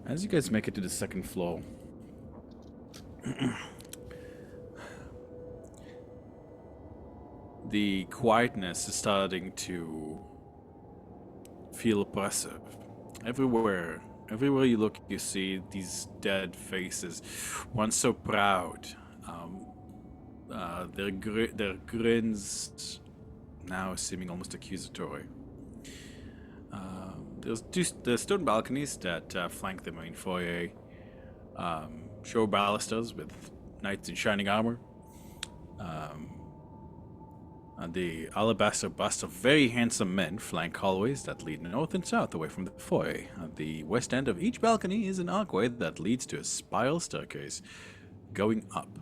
As you guys make it to the second floor, the quietness is starting to feel oppressive. Everywhere you look, you see these dead faces, once so proud. Their grins now seeming almost accusatory. There's stone balconies that flank the main foyer, show balusters with knights in shining armor. And the alabaster busts of very handsome men flank hallways that lead north and south away from the foyer. At the west end of each balcony is an archway that leads to a spiral staircase going up.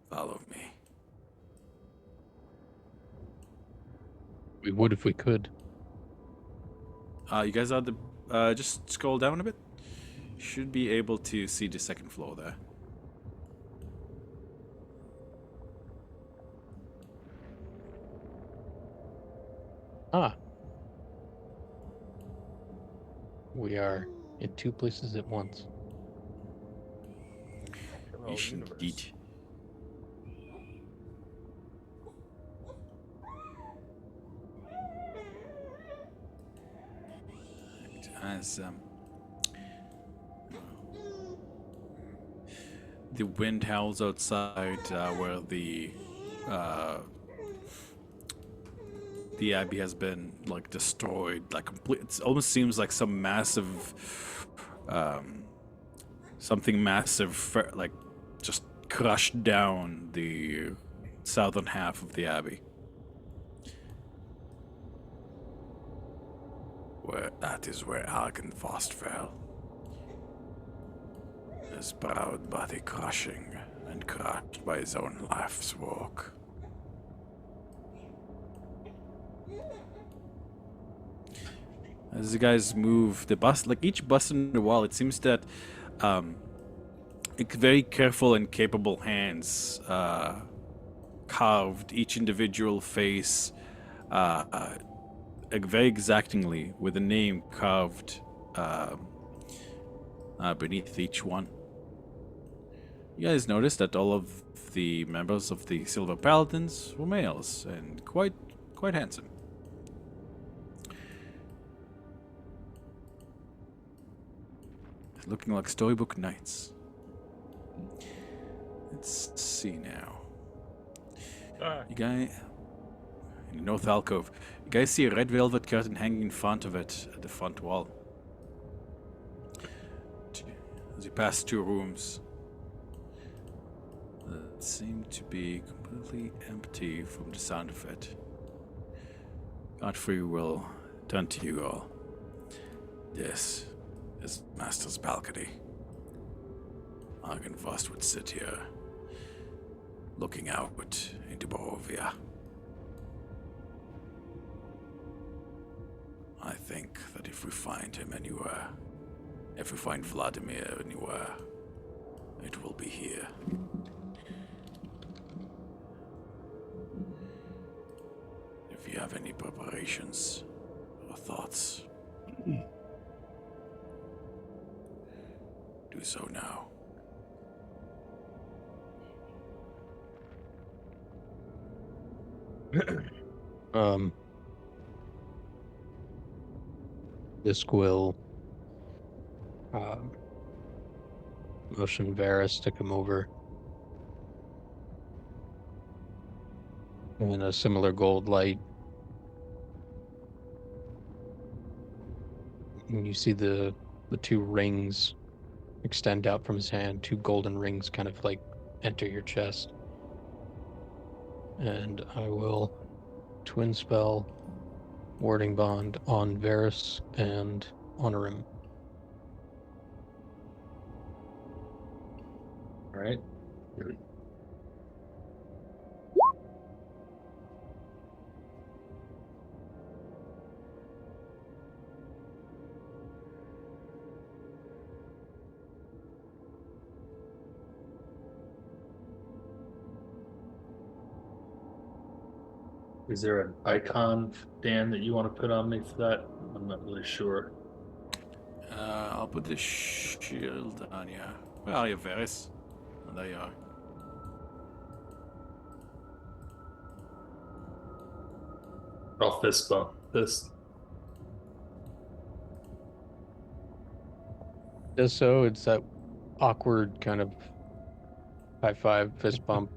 Follow me. We would if we could. You guys are the just scroll down a bit. Should be able to see the second floor there. Ah. We are in two places at once. Ish, indeed. As the wind howls outside, where the abbey has been like destroyed, like complete. It almost seems like some massive, something massive, like just crushed down the southern half of the abbey. That is where Argonvostholt fell. His proud body crushing and crushed by his own life's work. As you guys move, the bus, like each bus in the wall, it seems that very careful and capable hands carved each individual face very exactingly, with a name carved beneath each one. You guys noticed that all of the members of the Silver Paladins were males and quite handsome. Looking like storybook knights. Let's see now. You guys, in the north alcove, you guys see a red velvet curtain hanging in front of it at the front wall. As you pass two rooms that seem to be completely empty from the sound of it, Godfrey will turn to you all. This is Master's balcony. Argonvostholt would sit here looking out into Borovia. I think that if we find him anywhere, if we find Vladimir anywhere, it will be here. If you have any preparations or thoughts, do so now. This will motion Varys to come over. In a similar gold light. And you see the two rings extend out from his hand, two golden rings kind of like enter your chest. And I will twin spell warding bond on Varys and honor him. All right. Is there an icon, Dan, that you want to put on me for that? I'm not really sure. I'll put the shield on you. Where are you, Varys? Oh, there you are. Oh, fist bump. Fist. Does so, it's that awkward kind of high five, fist bump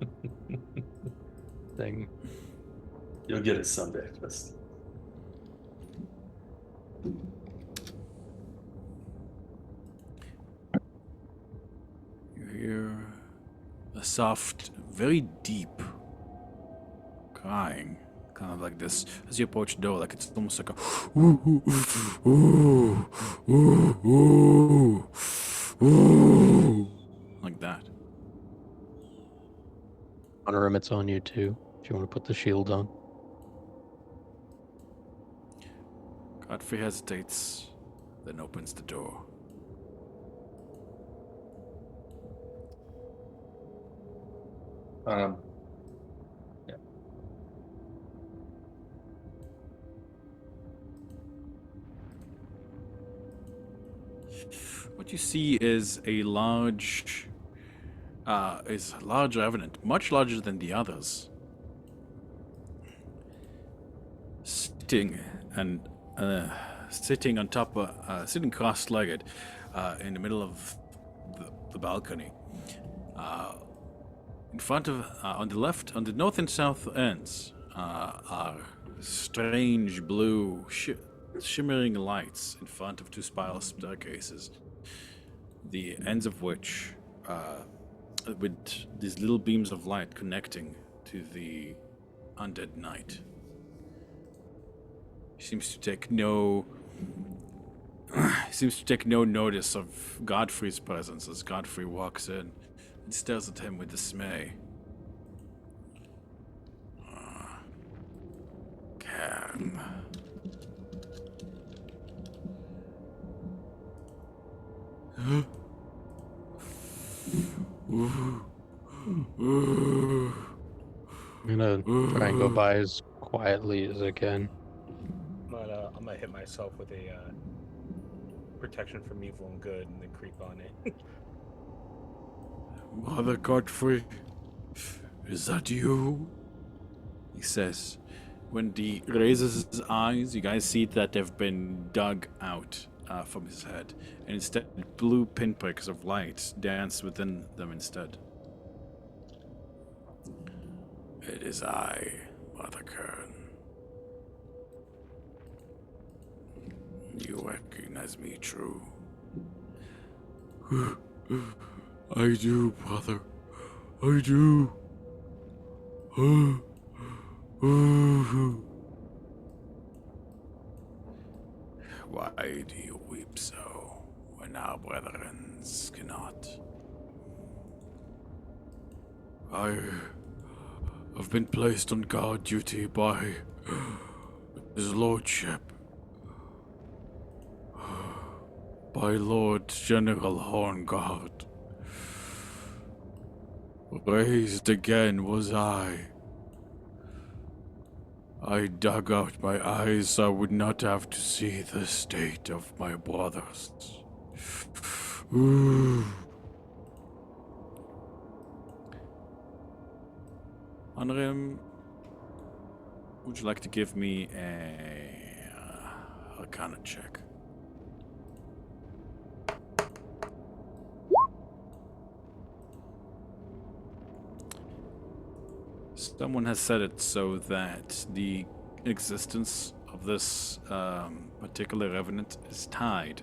thing. You'll get it someday, fist. You hear a soft, very deep crying, kind of like this as you approach the door, like it's almost like a ooh, ooh, ooh, ooh, ooh, like that. Honor him, it's on you too, if you want to put the shield on. Godfrey hesitates, then opens the door. Yeah. What you see is a large, revenant, much larger than the others, sitting on top, sitting cross-legged, in the middle of the balcony. In front of, on the left, on the north and south ends, are strange blue, shimmering lights in front of two spiral staircases, the ends of which, with these little beams of light connecting to the undead knight. He seems to take no notice of Godfrey's presence as Godfrey walks in and stares at him with dismay. Can. I'm gonna try and go by as quietly as I can. I'm gonna hit myself with a protection from evil and good, and then creep on it. Brother Godfrey, is that you? He says. When he raises his eyes, you guys see that they've been dug out from his head, and instead blue pinpricks of light dance within them instead. It is I, Brother Kern. You recognize me, true? I do, brother. I do. Why do you weep so when our brethren cannot? I've been placed on guard duty by his lordship. By Lord General Horngard. Raised again was I. I dug out my eyes so I would not have to see the state of my brothers. Ooh. Anrim, would you like to give me a Arcana check? Someone has said it so that the existence of this particular revenant is tied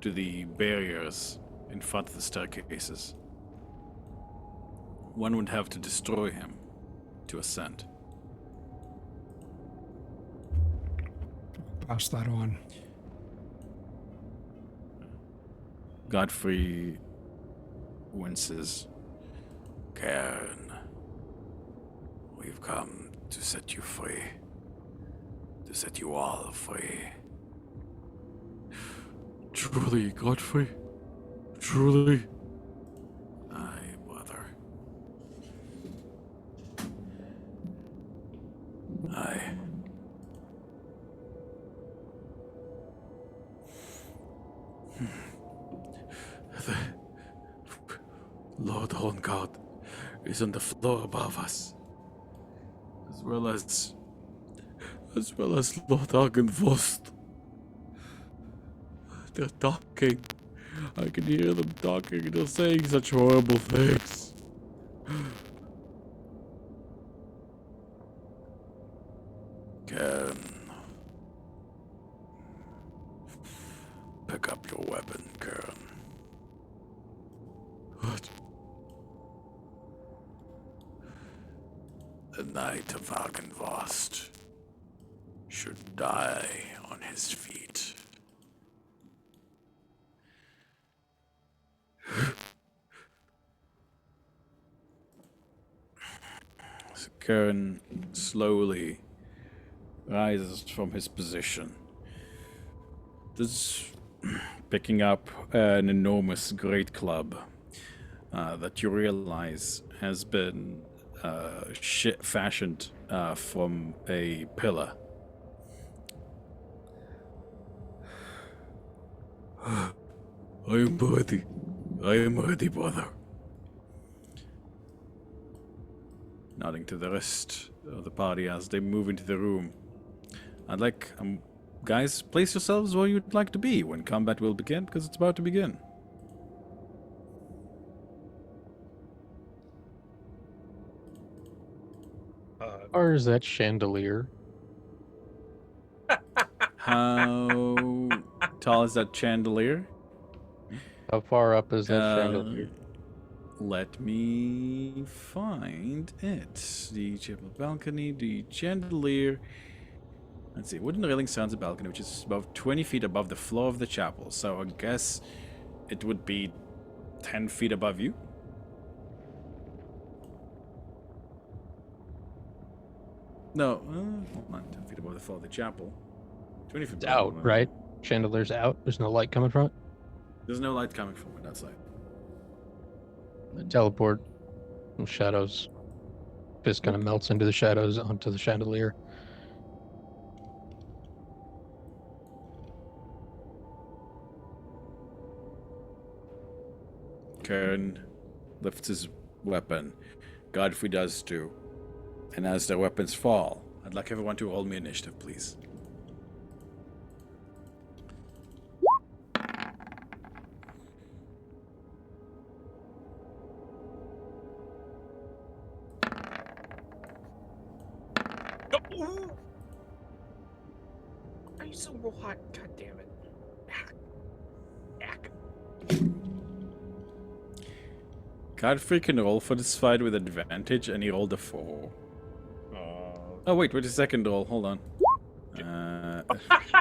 to the barriers in front of the staircases. One would have to destroy him to ascend. Pass that on. Godfrey winces. Karen, we've come to set you free. To set you all free. Truly, Godfrey? Truly? Aye, brother. Aye. The Lord Horngard is on the floor above us, as well as Lord Argonvostholt. They're talking. I can hear them talking. They're saying such horrible things. Karen, pick up your weapon, Karen. What? The Knight of Argonvost should die on his feet. So Karen slowly rises from his position. This picking up an enormous great club that you realize has been fashioned from a pillar. I am ready. I am ready, brother. Nodding to the rest of the party as they move into the room. I'd like, guys, place yourselves where you'd like to be when combat will begin, because it's about to begin. Or is that chandelier? How tall is that chandelier? How far up is that chandelier? Let me find it. The chapel balcony, the chandelier. Let's see, wooden railing surrounds a balcony which is about 20 feet above the floor of the chapel. So I guess it would be 10 feet above you. No, hold on, 10 feet above the floor of the chapel. 20 feet It's above out, right? Chandelier's out. There's no light coming from it. There's no light coming from it outside. Teleport. Some shadows. Fist kind of melts into the shadows onto the chandelier. Kern lifts his weapon. Godfrey does too. And as their weapons fall, I'd like everyone to roll me initiative, please. Ooh. Are you so real hot? God damn it. Ack. Godfrey can roll for this fight with advantage, and he rolled a 4. Oh, wait a second roll. Hold on.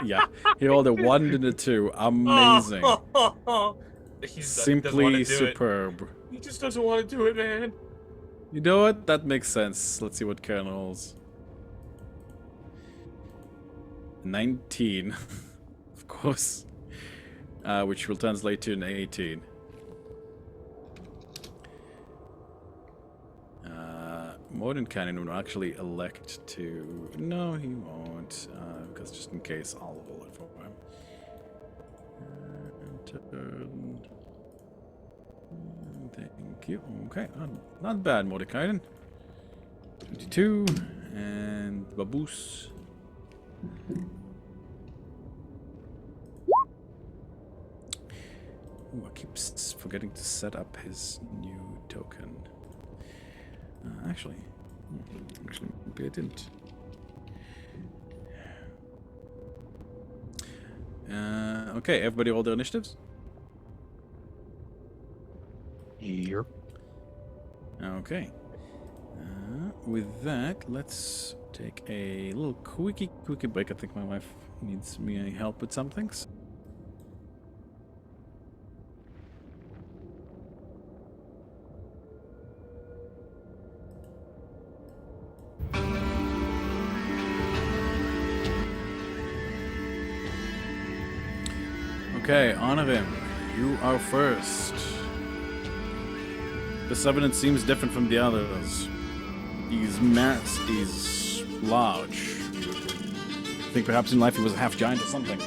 Yeah, he rolled a 1 and a 2. Amazing. He doesn't Simply wanna do superb. It. He just doesn't want to do it, man. You know what? That makes sense. Let's see what Karen rolls. 19. Of course. Which will translate to an 18. Modern Cannon will actually elect to... No, he won't. Because just in case, I'll roll it for him. Turn. Thank you. Okay, not bad, Mordekainen. 22. And Baboose. Ooh, I keep forgetting to set up his new token. Actually, maybe I didn't. Okay, everybody roll their initiatives? Yep. Okay. With that, let's take a little quickie break. I think my wife needs me help with some things. Okay, honor him. You are first. This evidence seems different from the others. He's large. I think perhaps in life he was a half giant or something.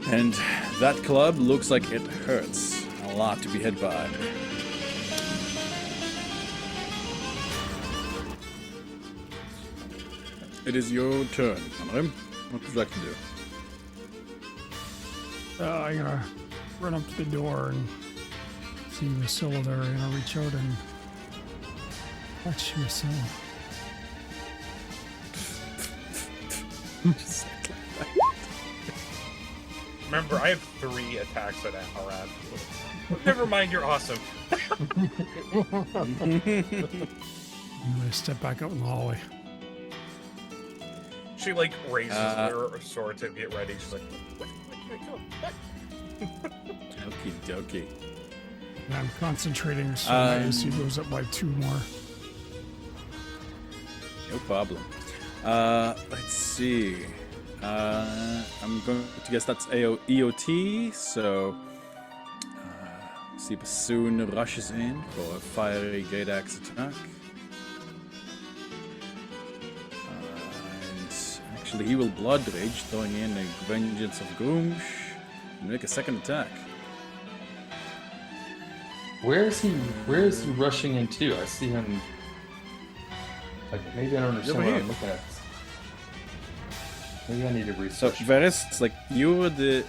And that club looks like it hurts a lot to be hit by. It is your turn, honor him. What would you like to do? I'm gonna run up to the door and see Vasilla there, and I'll reach out and touch Vasilla. Remember, I have 3 attacks that are at. Never mind, you're awesome. I'm gonna step back out in the hallway. She like raises her sword to get ready. She's like, what can I kill? Okie dokie. And I'm concentrating, so my AC goes up by 2 more. No problem. Let's see. I'm going to guess that's EOT, so see Bassoon rushes in for a fiery great axe attack. And actually he will blood rage, throwing in a Vengeance of Groomsh and make a second attack. Where is he rushing into? I see him. Like, maybe I don't understand Over what here. I'm looking at. Maybe I need to So research. Varys, like you're at the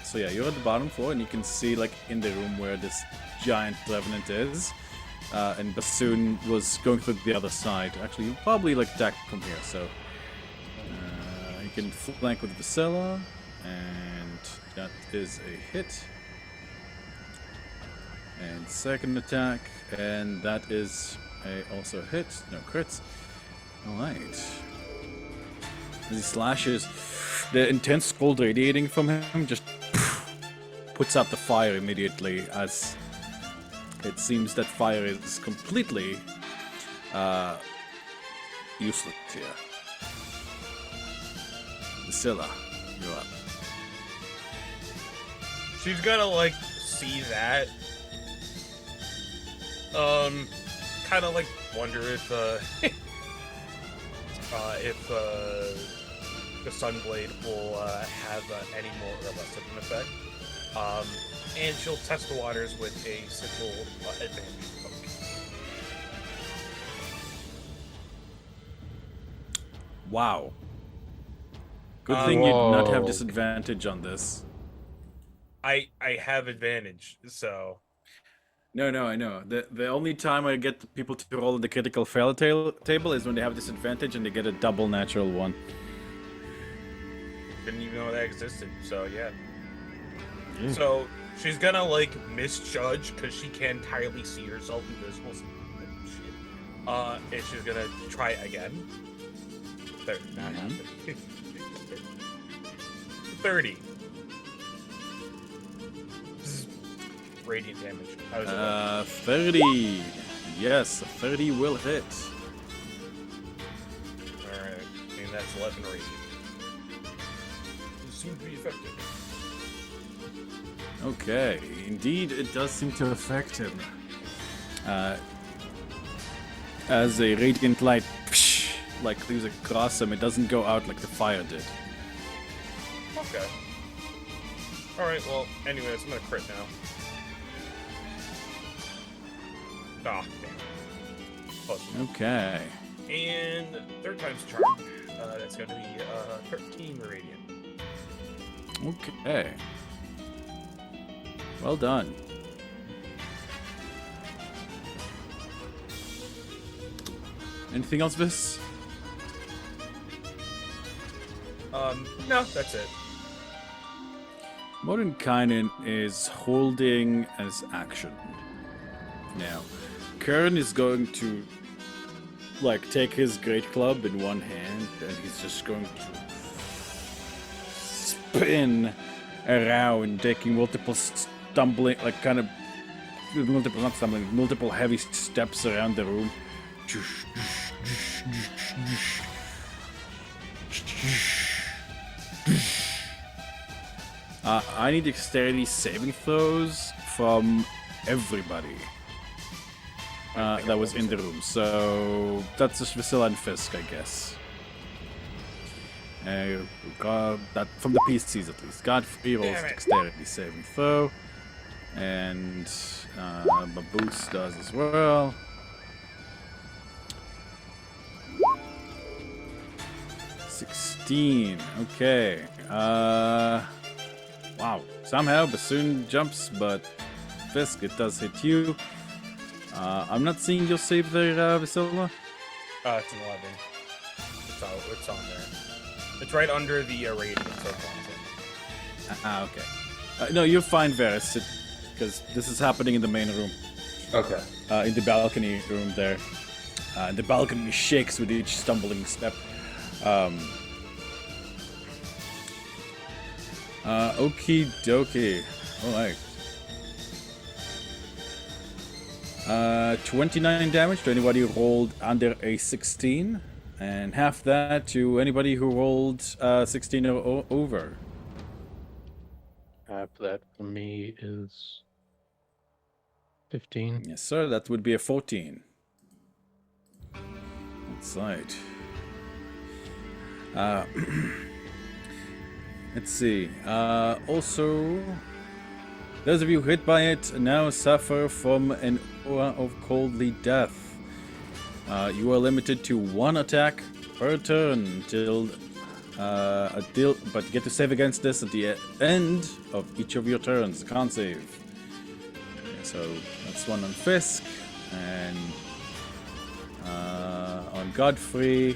bottom floor, and you can see like in the room where this giant revenant is, and Bassoon was going through the other side. Actually, you probably like attack from here, so you can flank with Vasilla, and that is a hit. And second attack, and that is also a hit. No crits. All right. As he slashes, the intense cold radiating from him just puts out the fire immediately, as it seems that fire is completely useless here. Vasilla, you're up. She's gonna like see that. Kind of like wonder if the Sunblade will have any more or less of an effect. And she'll test the waters with a simple advantage poke. Wow. Good thing you did not have Whoa. disadvantage on this. I have advantage, so No, I know. The only time I get people to roll the critical fail table is when they have disadvantage and they get a double natural one. didn't even know that existed. So yeah. So she's gonna like misjudge because she can't entirely see herself invisible. Shit. And she's gonna try again. Not happening. 30. Radiant damage. How does it look? 30. Yes, a 30 will hit. Alright, and that's 11 radiant. It seems to be effective. Okay, indeed, it does seem to affect him. As a radiant light, like leaves across him, it doesn't go out like the fire did. Okay. Alright, well, anyways, I'm gonna crit now. Ah, damn. Close enough. Okay. And third time's charm. That's gonna be 13 radiant. Okay. Well done. Anything else, Vis? No, that's it. Mordenkainen is holding his action. Now, Kern is going to like take his great club in one hand and he's just going to spin around, taking multiple stumbling, like kind of not stumbling, multiple heavy steps around the room. I need dexterity saving throws from everybody that was in the room. So that's just Vasila and Fisk, I guess. That from the PCs at least. Godfrey rolls dexterity saving throw, and Baboose does as well. Okay. Wow. Somehow Bassoon jumps, but Fisk, it does hit you. I'm not seeing your save there, Vasila. It's an 11. It's on there. It's right under the radiant, so it's on. Okay. No, you're fine, Varys, because this is happening in the main room. Okay. In the balcony room there. The balcony shakes with each stumbling step. Okie dokie. Alright. 29 damage to anybody who rolled under a 16, and half that to anybody who rolled 16 or over. Half that for me is 15. Yes, sir, that would be a 14. That's right. Let's see. Also, those of you hit by it now suffer from an aura of coldly death. You are limited to one attack per turn but you get to save against this at the end of each of your turns. Can't save. So that's one on Fisk, and on Godfrey,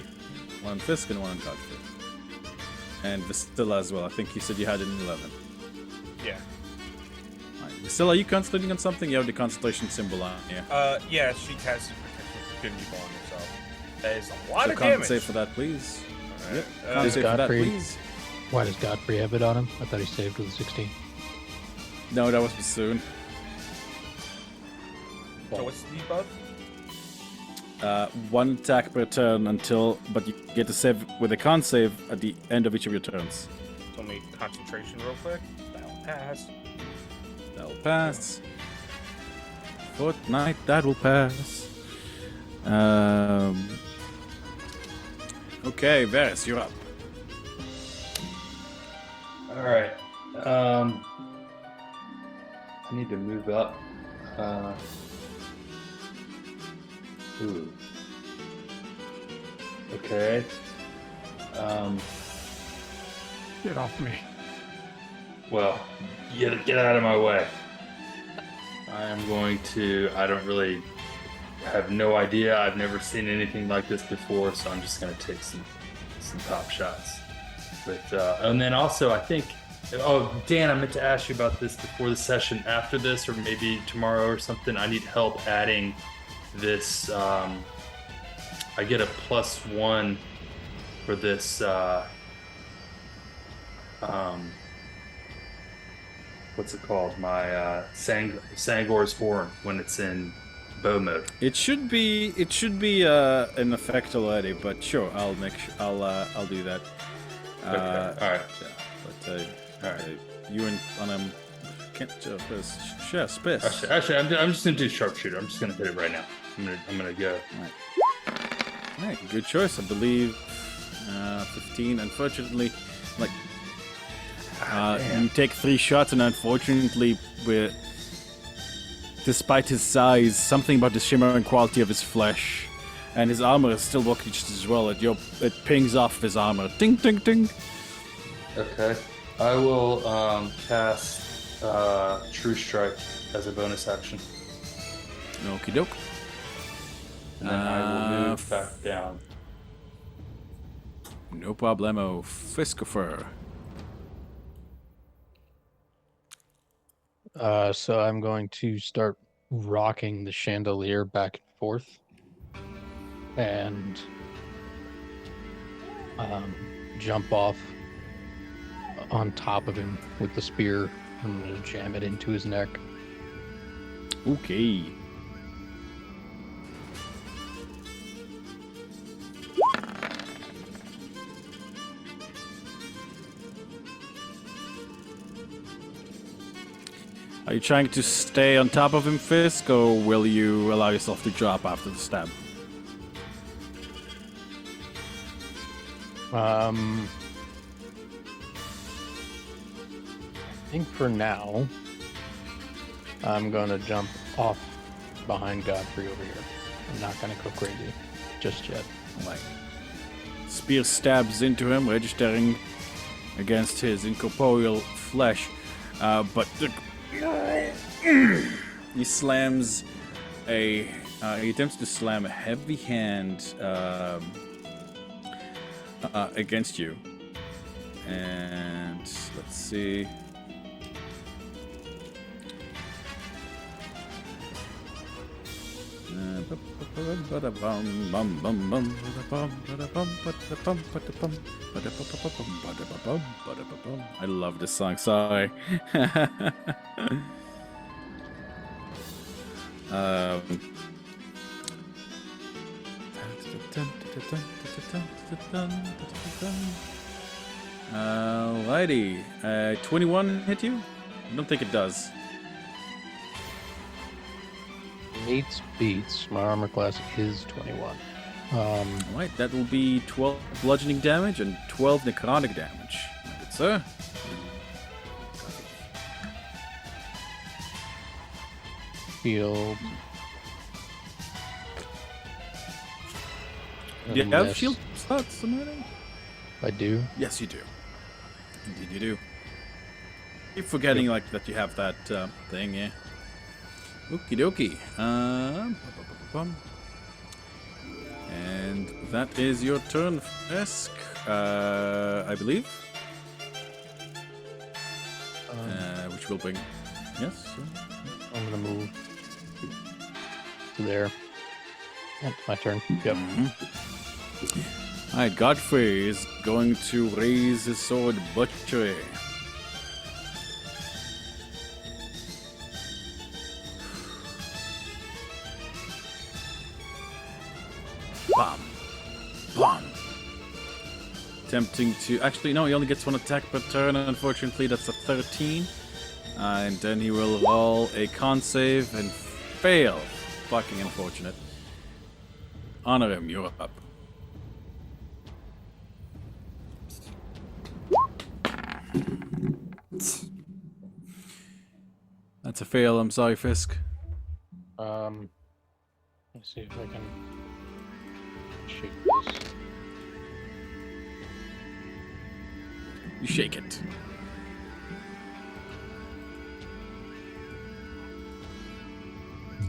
one on Fisk and one on Godfrey. And Vasila as well. I think you said you had an 11. Yeah. Right. Vasila, are you concentrating on something? You have the concentration symbol on you. Yeah, she casts Protection People on herself. That is a lot So of can't damage. save for that, please. Alright. Yep. Does Can't save for that, Godfrey- please. Why does Godfrey have it on him? I thought he saved with a 16. No, that was Bassoon. So what's the debuff? One attack per turn but you get to save with a con save at the end of each of your turns. So make concentration real quick. That'll pass. That'll pass. Fortnite, that will pass. Okay, Varys, you're up. All right. I need to move up. Ooh. Okay. Get off me. Well, get out of my way. I am going to. I don't really have no idea. I've never seen anything like this before, so I'm just going to take some top shots. But and then also, I think. Oh, Dan, I meant to ask you about this before the session. After this, or maybe tomorrow or something, I need help adding this. I get a +1 for this. What's it called? My Sangor's horn when it's in bow mode. It should be in effect already, but sure, I'll do that. Okay. All right. Yeah, but All right. you and can't share space. Actually, I'm just gonna do sharpshooter. I'm just gonna hit it right now. I'm gonna go. All right, good choice. I believe 15. Unfortunately, like you take 3 shots, and unfortunately, despite his size, something about the shimmering quality of his flesh and his armor is still working just as well. It pings off his armor. Ding, ding, ding. Okay. I will cast True Strike as a bonus action. Okie doke. And then I will move back down. No problemo. Fiskifer. So I'm going to start rocking the chandelier back and forth, and jump off on top of him with the spear. I'm gonna jam it into his neck. Okay. Are you trying to stay on top of him, Fisk, or will you allow yourself to drop after the stab? I think for now, I'm gonna jump off behind Godfrey over here. I'm not gonna go crazy just yet. Like, spear stabs into him, registering against his incorporeal flesh, but he slams he attempts to slam a heavy hand against you, and let's see. I love this song, sorry. Alrighty. 21 hit you? I don't think it does. Meets beats. My armor class is 21. Alright, that will be 12 bludgeoning damage and 12 necrotic damage. Good, sir. Shield. Do you have Unless shield slots, somebody? I do. Yes, you do. Indeed, you do. Keep forgetting like that you have that thing, yeah. Okie dokie. And that is your turn, Fisk. I believe. Which will bring. Yes. I'm gonna move to there. Oh, my turn. Yep. Alright, Godfrey is going to raise his sword butchery. Bam. Bam. Attempting to... Actually, no, he only gets 1 attack per turn, and unfortunately that's a 13. And then he will roll a con save and fail. Fucking unfortunate. Honor him, you're up. That's a fail, I'm sorry, Fisk. Let's see if I can shake this. You shake it.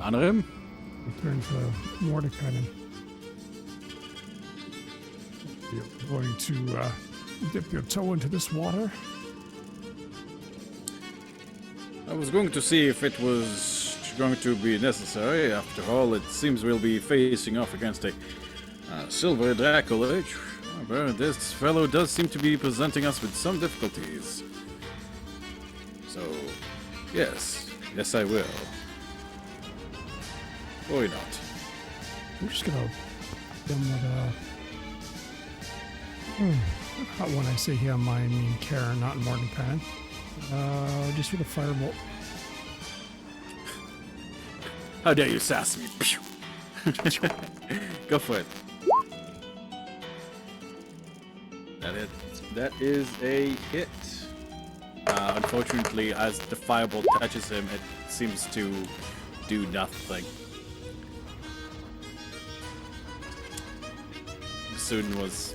Honor him. Return to Mordecai. You're going to dip your toe into this water. I was going to see if it was going to be necessary. After all, it seems we'll be facing off against a silver Dracula. However, this fellow does seem to be presenting us with some difficulties. So, yes. Yes, I will. Or not. I'm just gonna hit him with when I say him, I mean Karen, not Morgan Pan. Just with a firebolt. How dare you sass me? Pew. Go for it. That is a hit. Unfortunately, as the firebolt touches him, it seems to do nothing. Bassoon was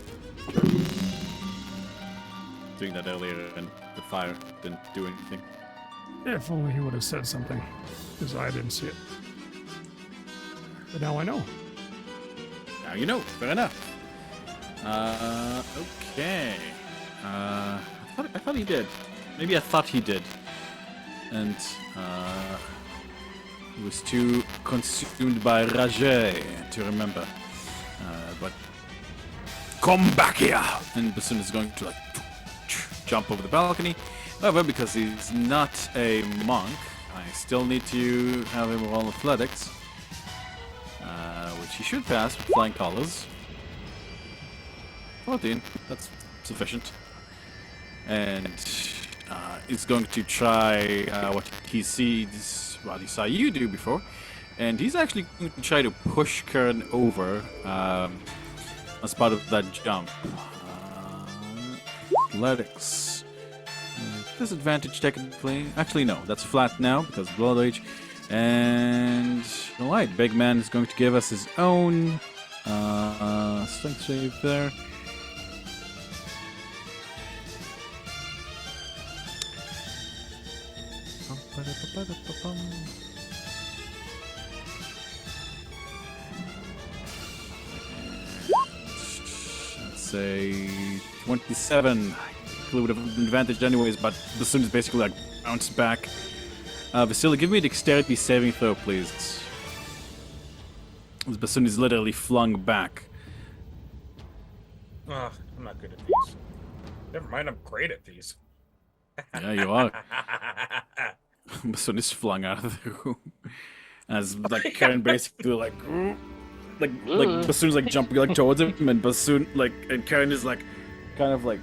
doing that earlier, and the fire didn't do anything. If only he would have said something, because I didn't see it. But now I know. Now you know. Fair enough. Okay. I thought he did. Maybe I thought he did. And he was too consumed by rage to remember. But come back here! And Bassoon is going to like jump over the balcony. However, because he's not a monk, I still need to have him roll athletics. Which he should pass with flying colors. 14, that's sufficient. And he's going to try what he sees, what he saw you do before. And he's actually going to try to push Karen over as part of that jump. Athletics. Disadvantage technically. Actually, no, that's flat now because Blood Rage. And alright, Big Man is going to give us his own strength save there. Let's say 27. He would have advantage anyways, but Bassoon is basically like bounced back. Vasily, give me a dexterity saving throw, please. This Bassoon is literally flung back. I'm not good at these. Never mind, I'm great at these. Yeah, you are. Bassoon is flung out of the room. As like Karen basically like Bassoon's like jumping like towards him, and Bassoon and Karen is like kind of like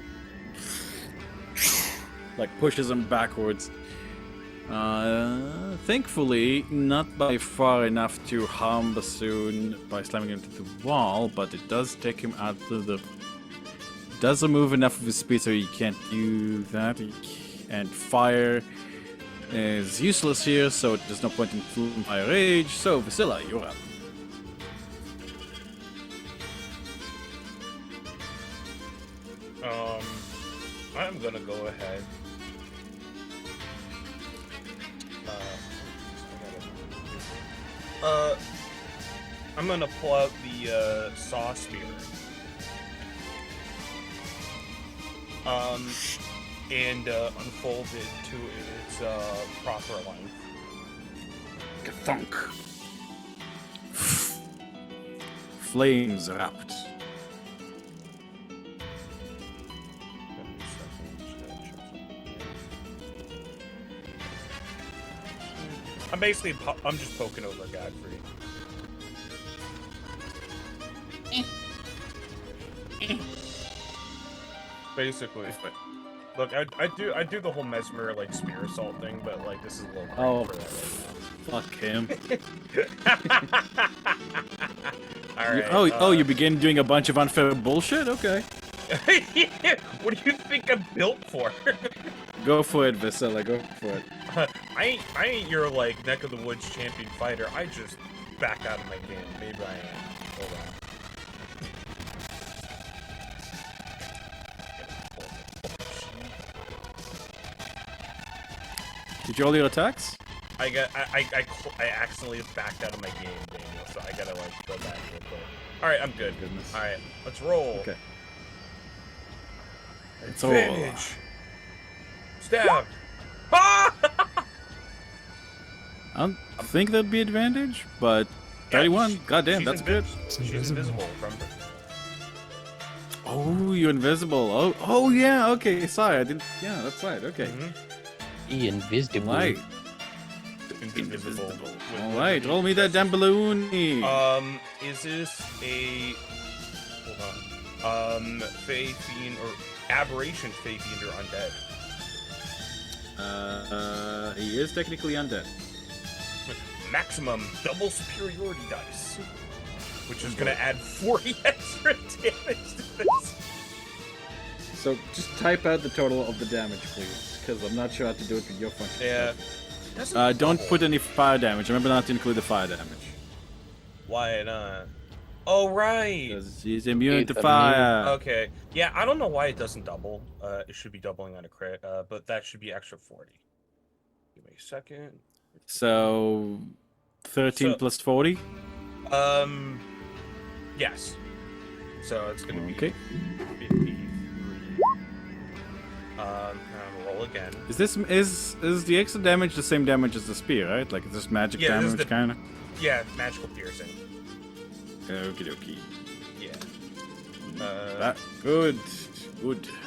pushes him backwards. Thankfully, not by far enough to harm Bassoon by slamming him into the wall, but it does take him out of the... does remove enough of his speed so he can't do that. And fire is useless here, so there's no point in fire rage. So, Vasila, you're up. I'm gonna go ahead. I'm gonna pull out the saw spear. And unfold it to its proper length. Thunk. Flames wrapped. I'm just poking over Godfrey. Basically. Look, I do the whole mesmer like spear assault thing, but like this is a little for that fuck him. right now. All right. You begin doing a bunch of unfair bullshit? Okay. What do you think I'm built for? Go for it, Vasila, go for it. I ain't your like neck of the woods champion fighter. I just back out of my game. Maybe I am. Hold on. Did you roll your attacks? I accidentally backed out of my game, Daniel, so I gotta like go back real quick. Alright, I'm good. Goodness. Alright, let's roll. Okay. It's all. Advantage. Stab. Ah! I don't think that'd be advantage, but 31. Goddamn, that's good. She's invisible, remember? Oh, you're invisible. Oh yeah. Okay, sorry, I didn't. Yeah, that's right. Okay. Mm-hmm. Invisible. Right. Indivisible. All right, roll me that damn balloony. Is this a... Hold on. Fey, Fiend, or Aberration, Fey, Fiend, or Undead? He is technically undead. Maximum double superiority dice, which is going to add 40 extra damage to this. So just type out the total of the damage, please, because I'm not sure how to do it with your function. Yeah. Don't put any fire damage. Remember not to include the fire damage. Why not? Oh, right. Because he's immune to He's fire. Okay. Yeah, I don't know why it doesn't double. It should be doubling on a crit, but that should be extra 40. Give me a second. So 13 plus 40? Yes. So it's going to be Okay. 53. And roll again. Is the extra damage the same damage as the spear, right? Like, it's just magic Yeah, this is damage, the- kind of? Yeah, magical piercing. Okie dokie. Yeah. Good.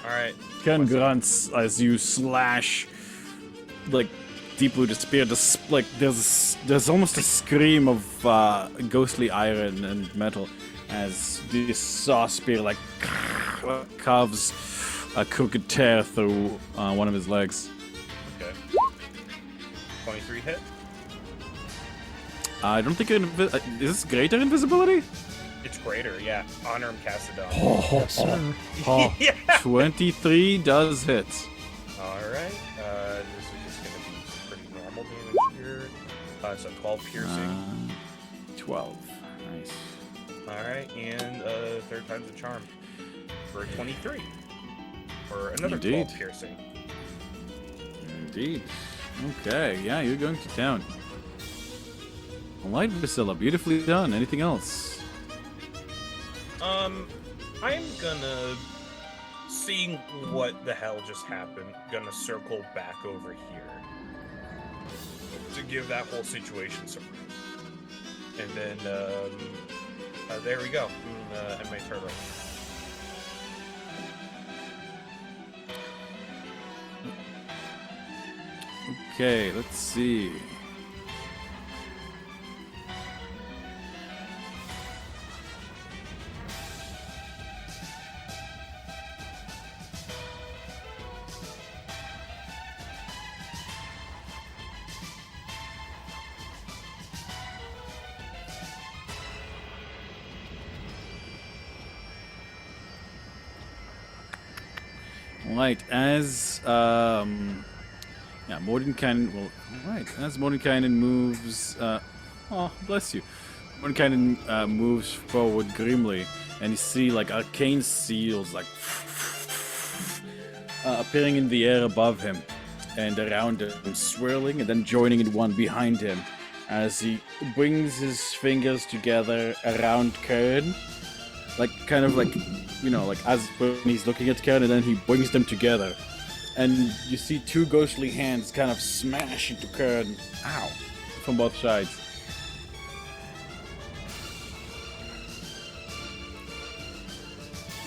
Alright. Ken grunts as you slash, like, deep with the spear. There's almost a scream of ghostly iron and metal as this saw spear, like, carves a crooked tear through one of his legs. Okay. 23 hit. I don't think is this greater invisibility? It's greater, yeah. Honor him, Cassidon. Yes, sir. Oh, Yeah. 23 does hit. Alright. This is just going to be pretty normal damage here. So 12 piercing. 12. Nice. Alright, and third time's a charm. For 23. For another Indeed. 12 piercing. Indeed. Okay, yeah, you're going to town. Alright, Priscilla, beautifully done. Anything else? I'm gonna, seeing what the hell just happened, gonna circle back over here to give that whole situation some room. And then, there we go. And my turn right. Okay, let's see. Right, as Mordenkainen will. Right, as Mordenkainen moves. Oh, bless you. Mordenkainen moves forward grimly, and you see like arcane seals like appearing in the air above him and around him, swirling and then joining in one behind him as he brings his fingers together around Karen, like kind of like, you know, like as when he's looking at Karen, and then he brings them together. And you see two ghostly hands kind of smash into Karen, ow, from both sides.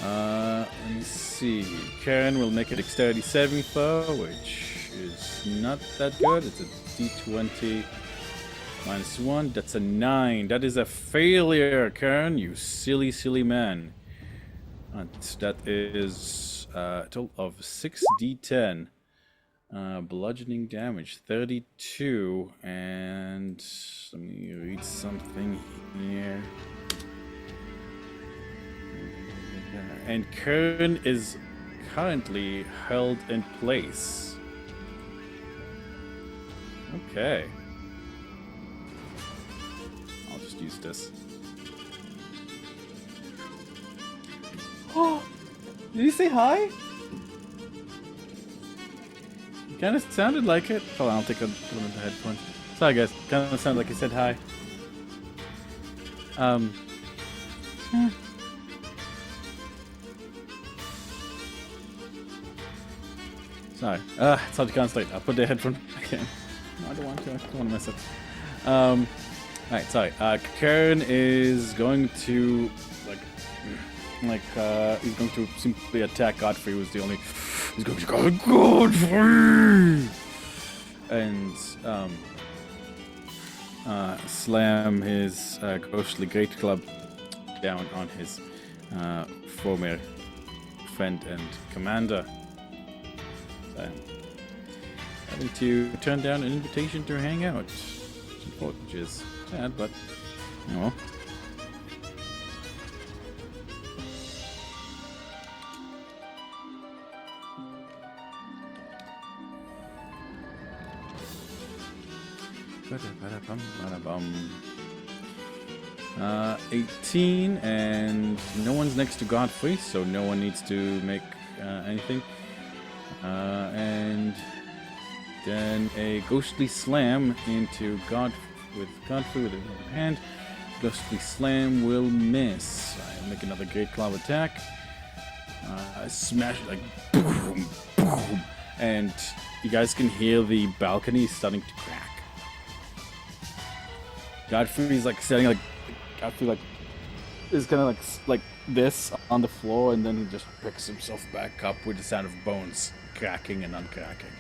Let me see. Karen will make a dexterity saving throw, which is not that good. It's a d20 minus 1. That's a 9. That is a failure, Karen, you silly, silly man. And that is a total of 6d10. Bludgeoning damage, 32. And let me read something here. And Kern is currently held in place. Okay. I'll just use this. Oh! Did you say hi? It kind of sounded like it. Hold on, I'll take one of the headphones. Sorry guys, kind of sounded like he said hi. Sorry. It's hard to concentrate. I'll put the headphone back in. No, I don't want to. I don't want to miss it. Alright, sorry. Karen is going to he's going to simply attack Godfrey, who's the only. He's going to go Godfrey, and slam his ghostly great club down on his former friend and commander. So, having to turn down an invitation to hang out, which is sad, but you know. Ba-da-ba-da-bum. 18, and no one's next to Godfrey, so no one needs to make anything. And then a ghostly slam into Godfrey with another hand. Ghostly slam will miss. I'll make another great club attack. Smash like boom, boom, and you guys can hear the balcony starting to crack. Godfrey's like standing like Godfrey like is kind of like this on the floor, and then he just picks himself back up with the sound of bones cracking and uncracking.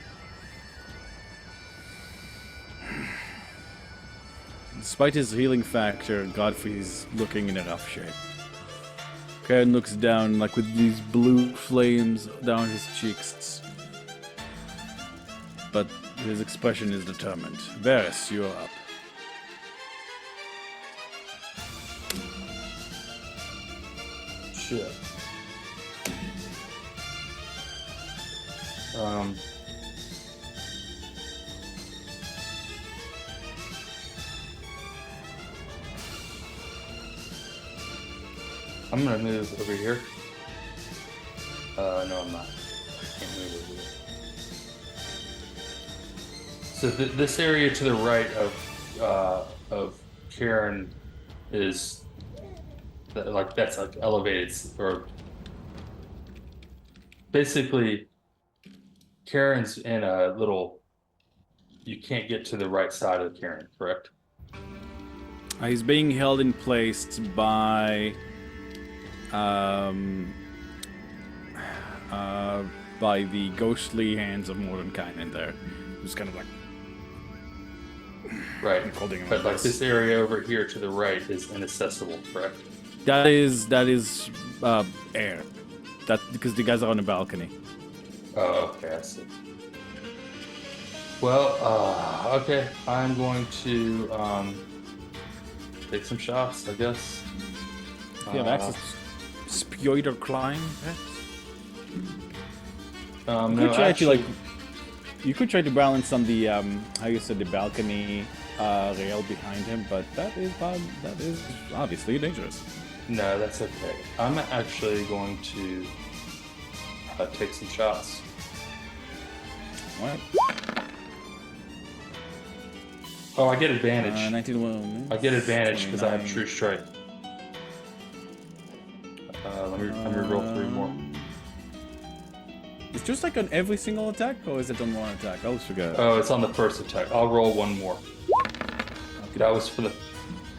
Despite his healing factor, Godfrey's looking in a rough shape. Karen looks down like with these blue flames down his cheeks, but his expression is determined. Varys, you're up. Shit. I'm gonna move over here. No, I'm not. I can't move over here. So this area to the right of Karen is that's like elevated, or basically Karen's in a little. You can't get to the right side of Karen, correct? He's being held in place by the ghostly hands of Mordenkainen there, who's kind of like holding him. But like this area over here to the right is inaccessible, correct? That is air. That because the guys are on the balcony. Oh, okay, I see. Well, okay, I'm going to take some shots, I guess. If you have access to Spioid or climb, you could try to balance on the how you said the balcony rail behind him, but that is obviously dangerous. No, that's okay. I'm actually going to take some shots. What? Oh, I get advantage. 19 will. I get advantage because I have true strike. Let me roll 3 more. It's just like on every single attack, or is it on one attack? I always forget. Oh, it's on the first attack. I'll roll 1 more. Okay. That was for the.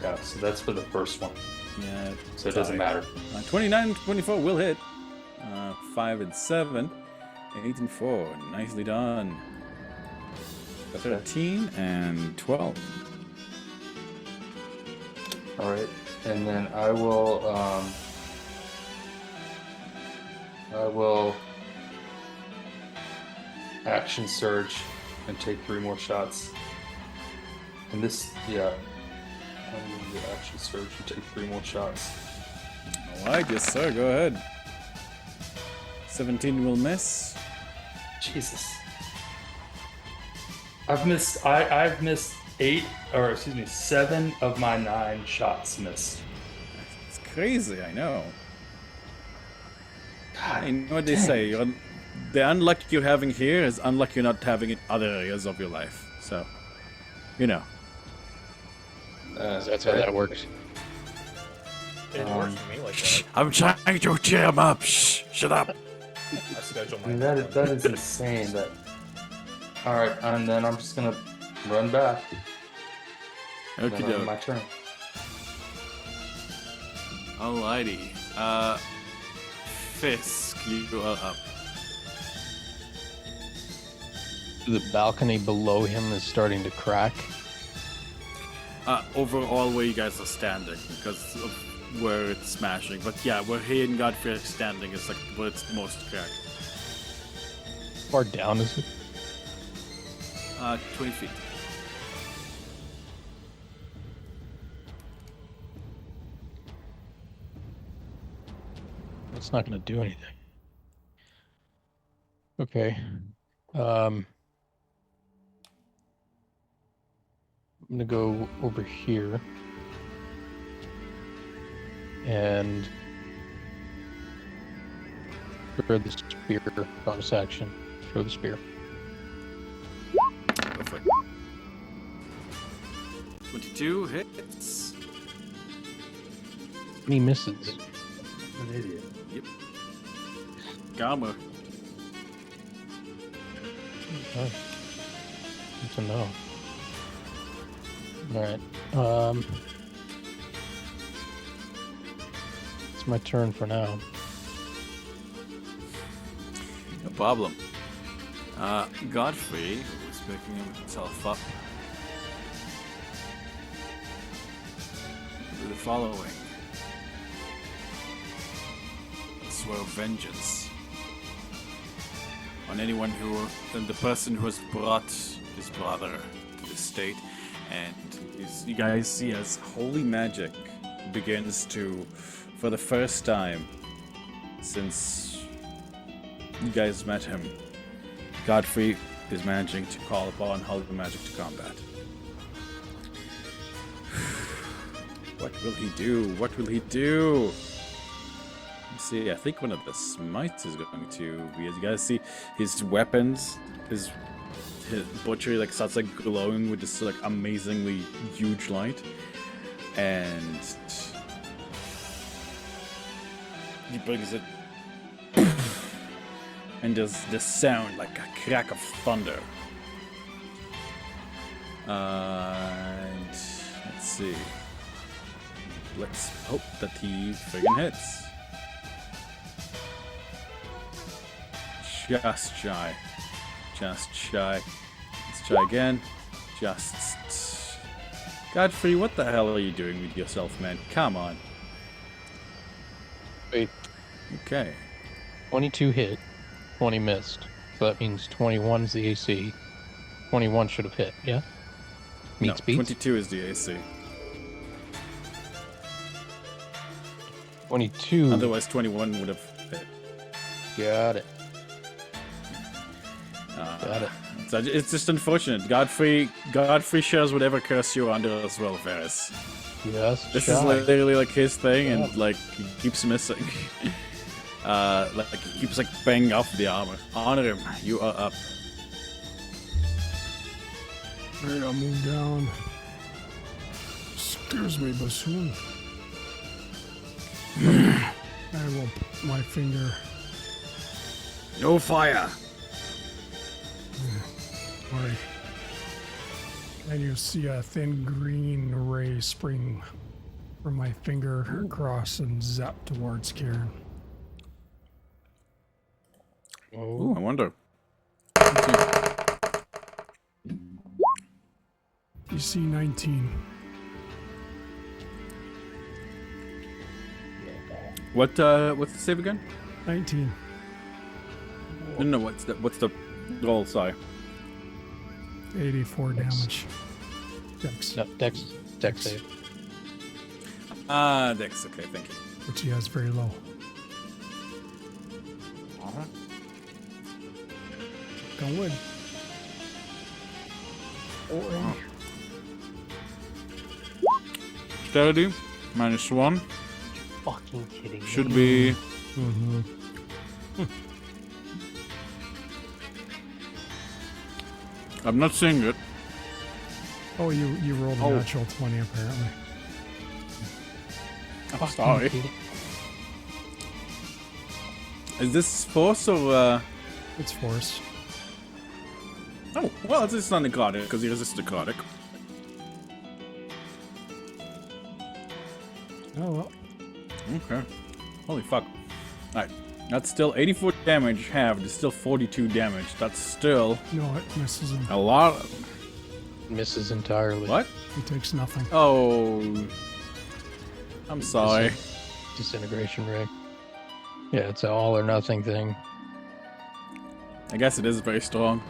Yeah, so that's for the first one. Yeah. So it doesn't matter. 29 and 24 will hit. 5 and 7. 8 and 4. Nicely done. 13 and 12. All right, and then I will action surge and take 3 more shots. And this, yeah, I'm going to do action surge and take 3 more shots. Alright, yes sir, go ahead. 17 will miss. Jesus. I've missed 7 of my 9 shots missed. It's crazy, I know. God, You know what they say, the unluck you're having here is unluck you're not having in other areas of your life. So, you know. That's how that works. It works for me like that. I'm trying to cheer him up. Shh, shut up. I schedule I my. mean, that is insane. All right, and then I'm just gonna run back. And then Okey-doke. my turn. Alrighty. Fisk, you are up. The balcony below him is starting to crack. overall where you guys are standing because of where it's smashing. But yeah, where he and Godfrey are standing is like where it's most cracked. How far down is it? 20 feet. It's not going to do anything. Okay. I'm going to go over here. And throw the spear. Bonus action. Throw the spear. Perfect. 22 hits. And he misses. An idiot. Yep. Gamma. Oh. Good to know. Alright. It's my turn for now. No problem. Godfrey, who's picking himself up, do the following. Swear vengeance on anyone and the person who has brought his brother to the state, and you guys see as holy magic begins to, for the first time since you guys met him, Godfrey is managing to call upon holy magic to combat. What will he do? What will he do? See, I think one of the smites is going to be, as you guys see, his weapons, his butchery like starts like glowing with this like amazingly huge light, and he brings it, and there's this sound like a crack of thunder. And let's see. Let's hope that he friggin' hits. Just shy. Just shy. Let's try again. Just... Godfrey, what the hell are you doing with yourself, man? Come on. Wait. Okay. 22 hit, 20 missed. So that means 21's the AC. 21 should have hit, yeah? Meets No, beats? 22 is the AC. 22. Otherwise, 21 would have hit. Got it. Got it. So it's just unfortunate. Godfrey shares whatever curse you're under as well, Ferris. Yes. This is literally like his thing, and like he keeps missing. Like he keeps like banging off the armor. Honor him. You are up. Alright, I'll move down. Excuse me, bassoon. I will put my finger. No fire. Right. And you see a thin green ray spring from my finger across and zap towards Kieran. Ooh, I wonder. DC 19. What's the save again? 19. No, what's the roll? Sorry. 84 damage. Dex. No, Dex save. Dex. Okay, thank you. Which he has very low. Don't win. Steady. -1. Fucking kidding me. Should be. Mm-hmm. I'm not seeing it. Oh, you rolled a natural 20 apparently. Oh, sorry. Is this force or? It's force. Oh, well, it's not necrotic because he resists necrotic. Oh well. Okay. Holy fuck. Alright. That's still 84 damage halved. It's still 42 damage. That's still No, it misses him. a lot. Misses entirely. What? He takes nothing. Oh. I'm sorry. Disintegration ray. Yeah, it's an all or nothing thing. I guess it is very strong.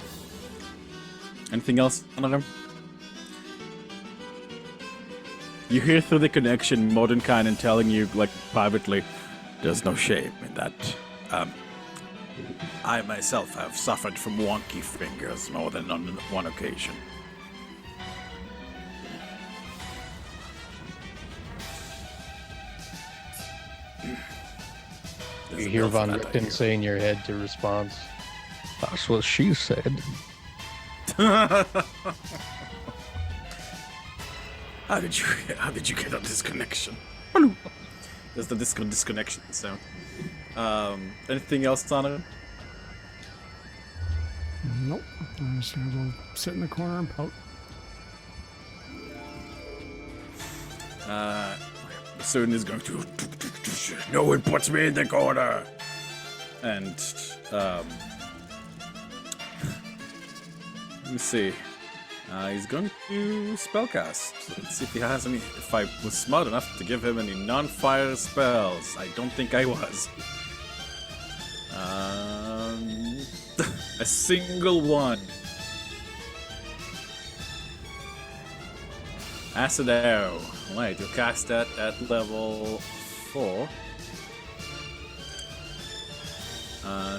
Anything else on him? You hear through the connection Mordenkainen telling you, like, privately, there's no shame in that. I myself have suffered from wonky fingers more than on one occasion. You hear Von Richten say in your head to response, "That's what she said." How did you get on this connection? There's the disconnection sound. Anything else, Tanner? Nope. I'm just gonna go sit in the corner and pout. Soon is going to. No one puts me in the corner. And let me see. He's going to spellcast. Let's see if he has any. If I was smart enough to give him any non-fire spells. I don't think I was. A single one. Acid Arrow. Wait, you'll cast that at level 4.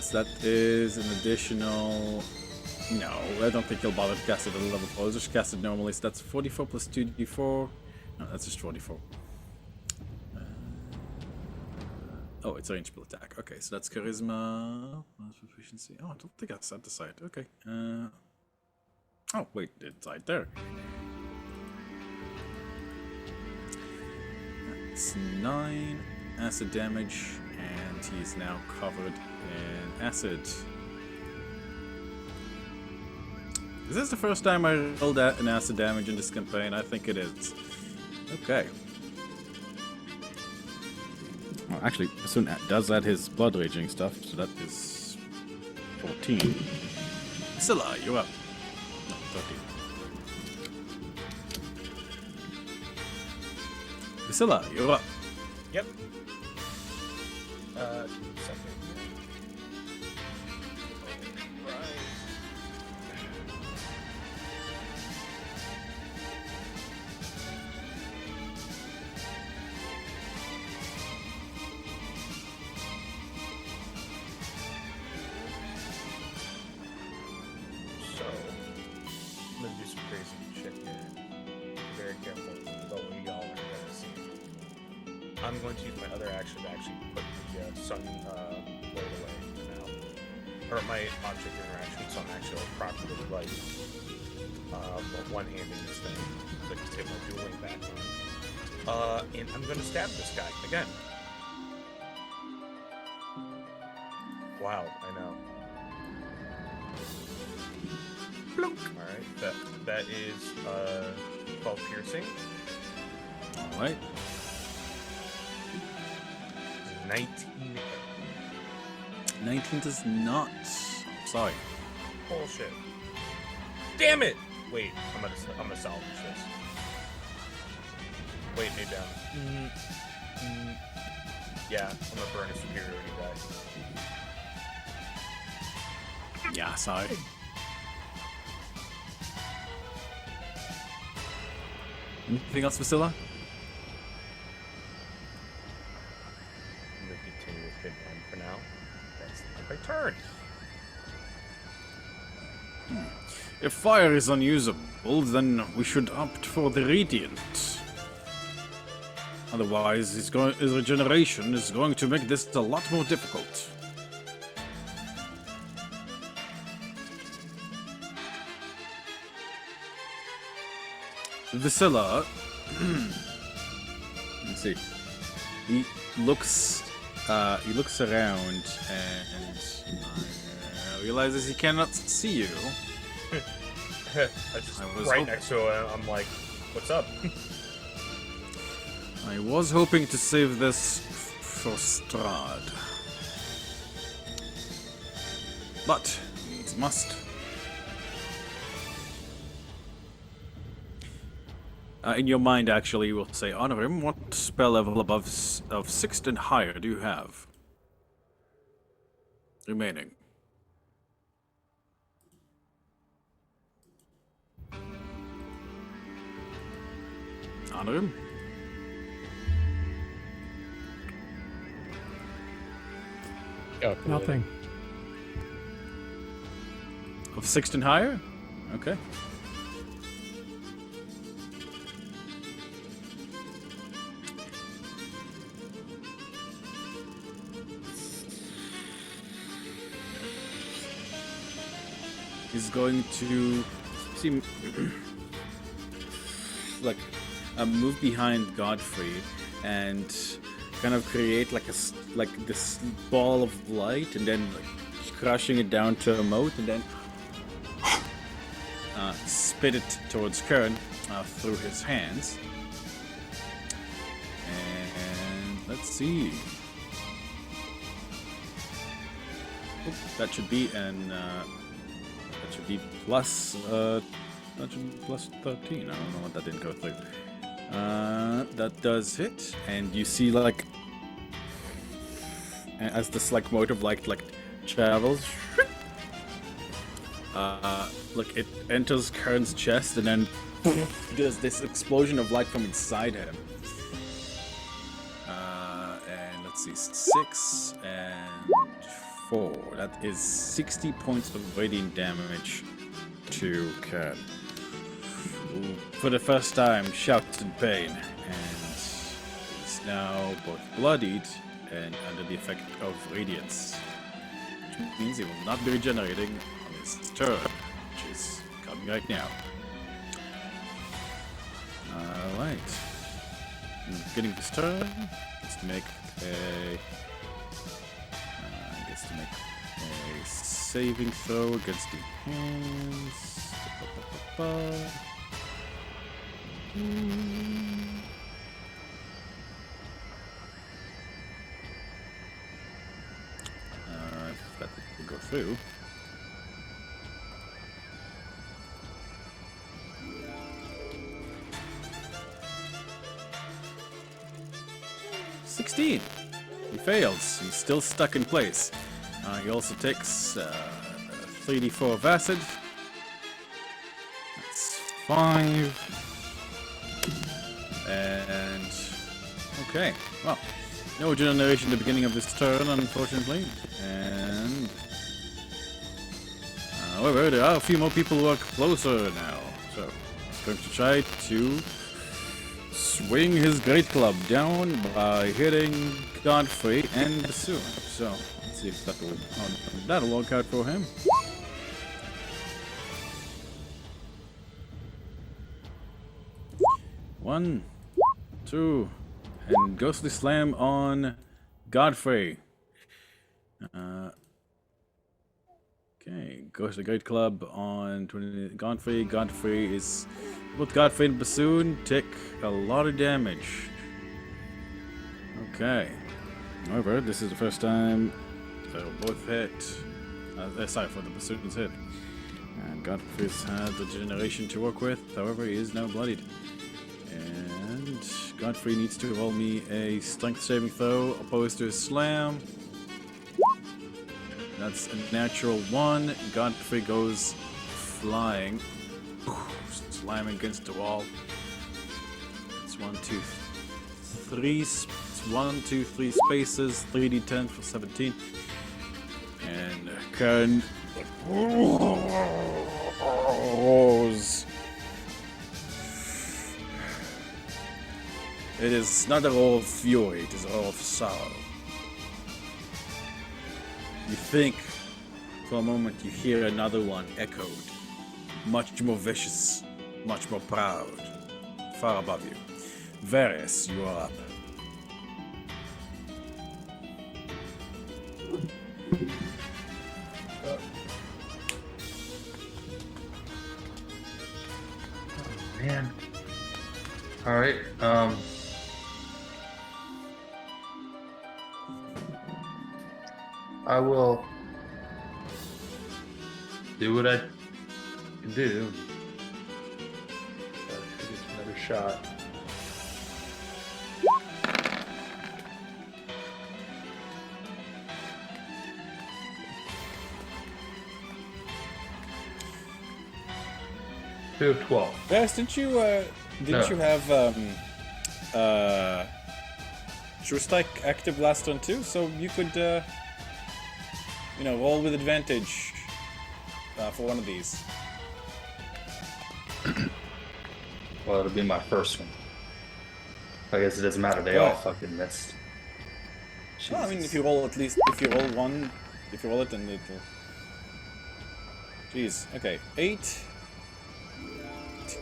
So that is an additional... No, I don't think you'll bother to cast it at level 4. I'll just cast it normally, so that's 44 plus 2d4. No, that's just 44. Oh, it's a rangeable attack. Okay, so that's Charisma... Proficiency. Oh, I don't think I set the side. Okay. Oh, wait, it's right there. That's 9 acid damage, and he's now covered in acid. Is this the first time I rolled an acid damage in this campaign? I think it is. Okay. Well, actually, soon does add his blood raging stuff, so that is 14. Scylla, you're up. No, 13. Priscilla, you're up. Yep. Second. So, I'm gonna do some crazy shit here. Be very careful about what y'all are gonna see. I'm going to use my other action to actually put the sun blade away for now. Or my object interaction, so I'm actually properly like one-handing this thing. So I can take my dueling back on. And I'm gonna stab this guy again. Wow, I know. Alright, that is 12 piercing. Alright. 19. 19 does not. Sorry. Bullshit. Damn it! Wait, I'm gonna salvage this. Wait, maybe yeah, I'm gonna burn a superiority die. Yeah, sorry. Anything else, Priscilla? I'm gonna continue with Big One for now. That's my turn. If fire is unusable, then we should opt for the Radiant. Otherwise, his regeneration is going to make this a lot more difficult. Viscilla, let's see. He looks around and realizes he cannot see you. I just right next to him. I'm like, "What's up?" I was hoping to save this for Strahd, but needs must. In your mind, actually, you will say, honor him. What spell level above of 6th and higher do you have remaining? Honor him. Calculating. Nothing. Of 6th and higher? Okay. He's going to see like move behind Godfrey and kind of create like this ball of light, and then like crushing it down to a moat, and then spit it towards Kern through his hands. And let's see. Oop, that should be an that should be plus that should be plus 13. I don't know what that didn't go through. That does hit, and you see like as this like motive like travels, like it enters Kern's chest, and then there's this explosion of light from inside him. And let's see, 6 and 4. That is 60 points of radiant damage to Kern, who for the first time shouts in pain, and is now both bloodied and under the effect of radiance, which means he will not be regenerating on his turn, which is coming right now. Alright. Beginning of his turn, gets to make a saving throw against the hands. If that will go through. He fails. He's still stuck in place. He also takes 3d4 of acid. That's 5. And okay, well, no regeneration at the beginning of this turn, unfortunately. And however, there are a few more people who are closer now, so he's going to try to swing his great club down by hitting Godfrey and Bassoon. So let's see if that'll work out for him. One, 2, and Ghostly Slam on Godfrey. Okay, Ghostly Great Club on Godfrey. Godfrey is... Both Godfrey and Bassoon take a lot of damage. Okay. However, this is the first time they'll both hit. Sorry, for the Bassoon's hit. And Godfrey's had the generation to work with. However, he is now bloodied. And Godfrey needs to roll me a strength saving throw opposed to a slam. That's a natural 1. Godfrey goes flying. Slamming against the wall. It's 1, 2, 3. It's 1, 2, 3 spaces. 3d10 for 17. And Kern rolls. It is not a roll of fury, it is a roll of sorrow. You think for a moment you hear another one echoed, much more vicious, much more proud, far above you. Varys, you are up. Oh, man. All right. I will do what I can do. Get another shot. Two of 12. Yes, didn't you No. have True Strike active last turn too? So you could roll with advantage for one of these. Well, it'll be my first one. I guess it doesn't matter. They all Right. fucking missed. Well, I mean, Jesus. if you roll it, then it'll. Jeez. Okay. 8,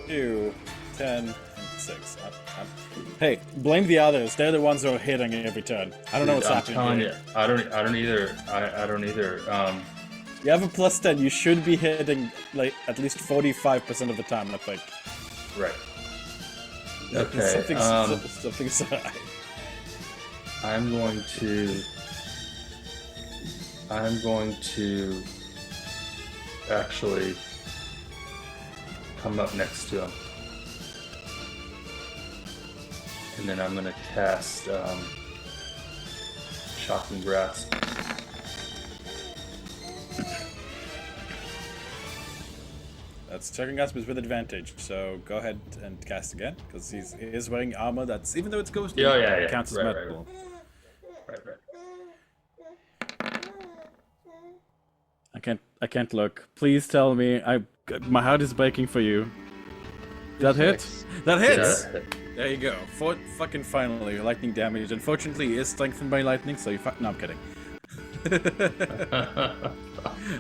2, 10, and 6. Hey, blame the others. They're the ones who are hitting every turn. I don't know what's I'm happening. telling here. you, I don't either. I don't either. You have a plus 10. You should be hitting like at least 45% of the time. I think. Right. Okay. Something's right. I'm going to actually come up next to him. And then I'm going to cast Shocking Grasp. That's checking us with advantage. So go ahead and cast again, because he is wearing armor. That's even though it's ghostly, Yeah. counts as Right, metal. Right. I can't look. Please tell me. My heart is breaking for you. That hit? That hits! Yeah. There you go. Fucking finally, lightning damage. Unfortunately, he is strengthened by lightning, so no, I'm kidding.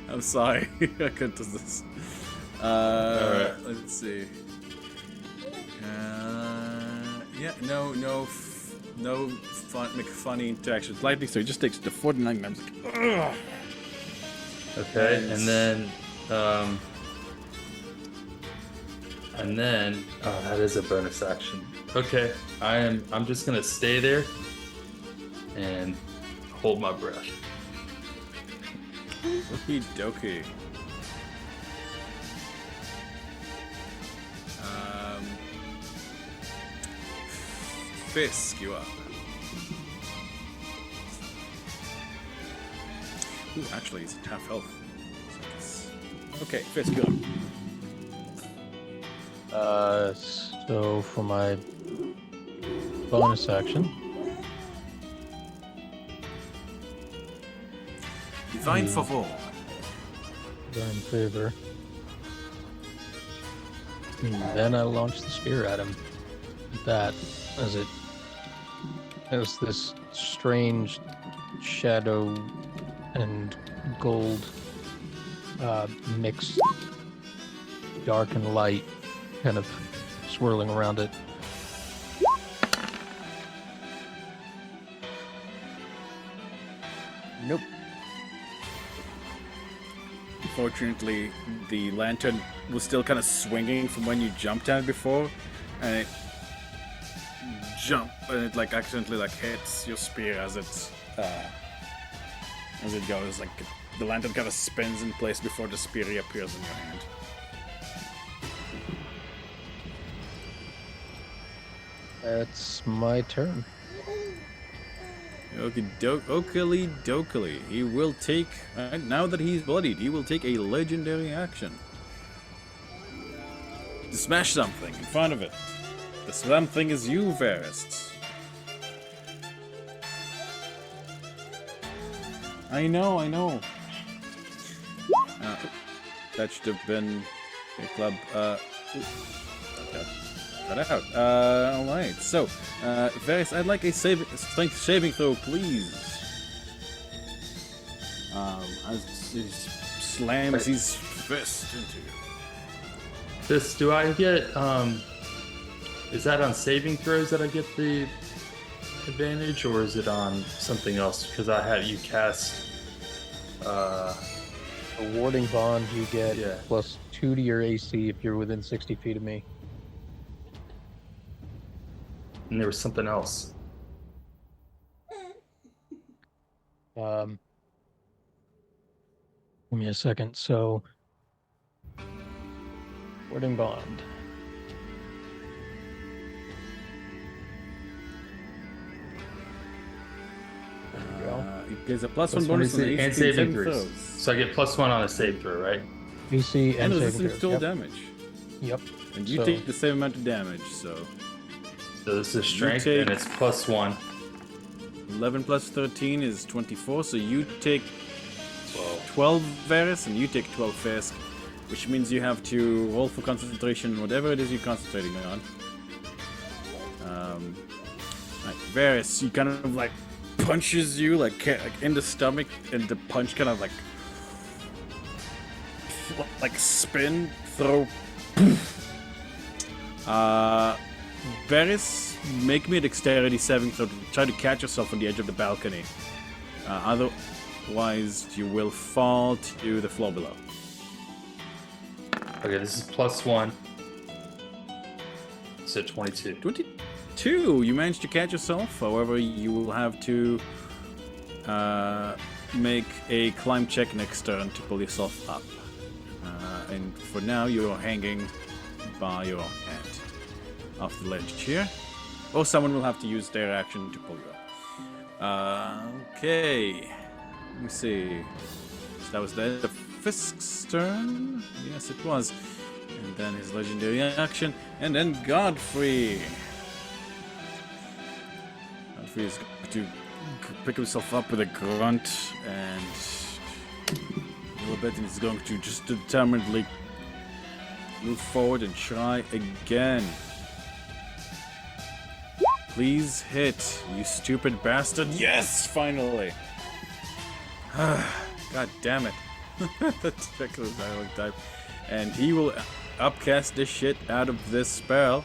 I'm sorry. I couldn't do this. Alright. Let's see. Yeah, no funny interactions with lightning, so he just takes the 49 damage. Ugh. Okay, and then oh, that is a bonus action. Okay, I'm just gonna stay there and hold my breath. Okie dokie. Fisk, you up. Ooh, actually, he's at half health. Okay, Fisk, you up. So for my bonus action, Divine Favor. in favor. And then I launch the spear at him. That as this strange shadow and gold mixed dark and light kind of swirling around it. Nope. Unfortunately, the lantern was still kind of swinging from when you jumped at it before, and it like accidentally like hits your spear as it goes. Like the lantern kind of spins in place before the spear reappears in your hand. That's my turn. Okie dokily. He will take, now that he's bloodied, he will take a legendary action. To smash something in front of it. The something is you, Varist. I know. That should have been a club, okay. Cut out. Alright, so, Varys, I'd like a strength saving throw, please. As he slams his fist into you. This, do I get, is that on saving throws that I get the advantage, or is it on something else? Because I have you cast, A warding bond you get Yeah. plus 2 to your AC if you're within 60 feet of me. and there was something else. Give me a second. So, warding bond. gives a plus Plus 1 bonus on 26 and AC saving saving throws. throws. So I get +1 on a save throw, right? AC And and resistance saving to all throws. Yep. damage. Yep. And you So- take the same amount of damage, so So this is strength, take- and it's +1. 11 plus 13 is 24, so you take 12. 12 Varus and you take 12 Fisk, which means you have to roll for concentration, whatever it is you're concentrating on. Like Varus, he kind of like punches you like in the stomach, and the punch kind of like spin, throw. Varus, make me a dexterity saving throw to try to catch yourself on the edge of the balcony. Otherwise, you will fall to the floor below. Okay, this is +1. So 22. 22! You managed to catch yourself, however, you will have to make a climb check next turn to pull yourself up. And for now, you're hanging by your hand off the ledge here. Or someone will have to use their action to pull you up. Okay. Let me see. So that was the Fisk's turn? Yes, it was. And then his legendary action. And then Godfrey. Godfrey is going to pick himself up with a grunt and a little bit, and he's going to just determinedly move forward and try again. Please hit, you stupid bastard. Yes, finally. God damn it. That's ridiculous dialogue type. And he will upcast the shit out of this spell.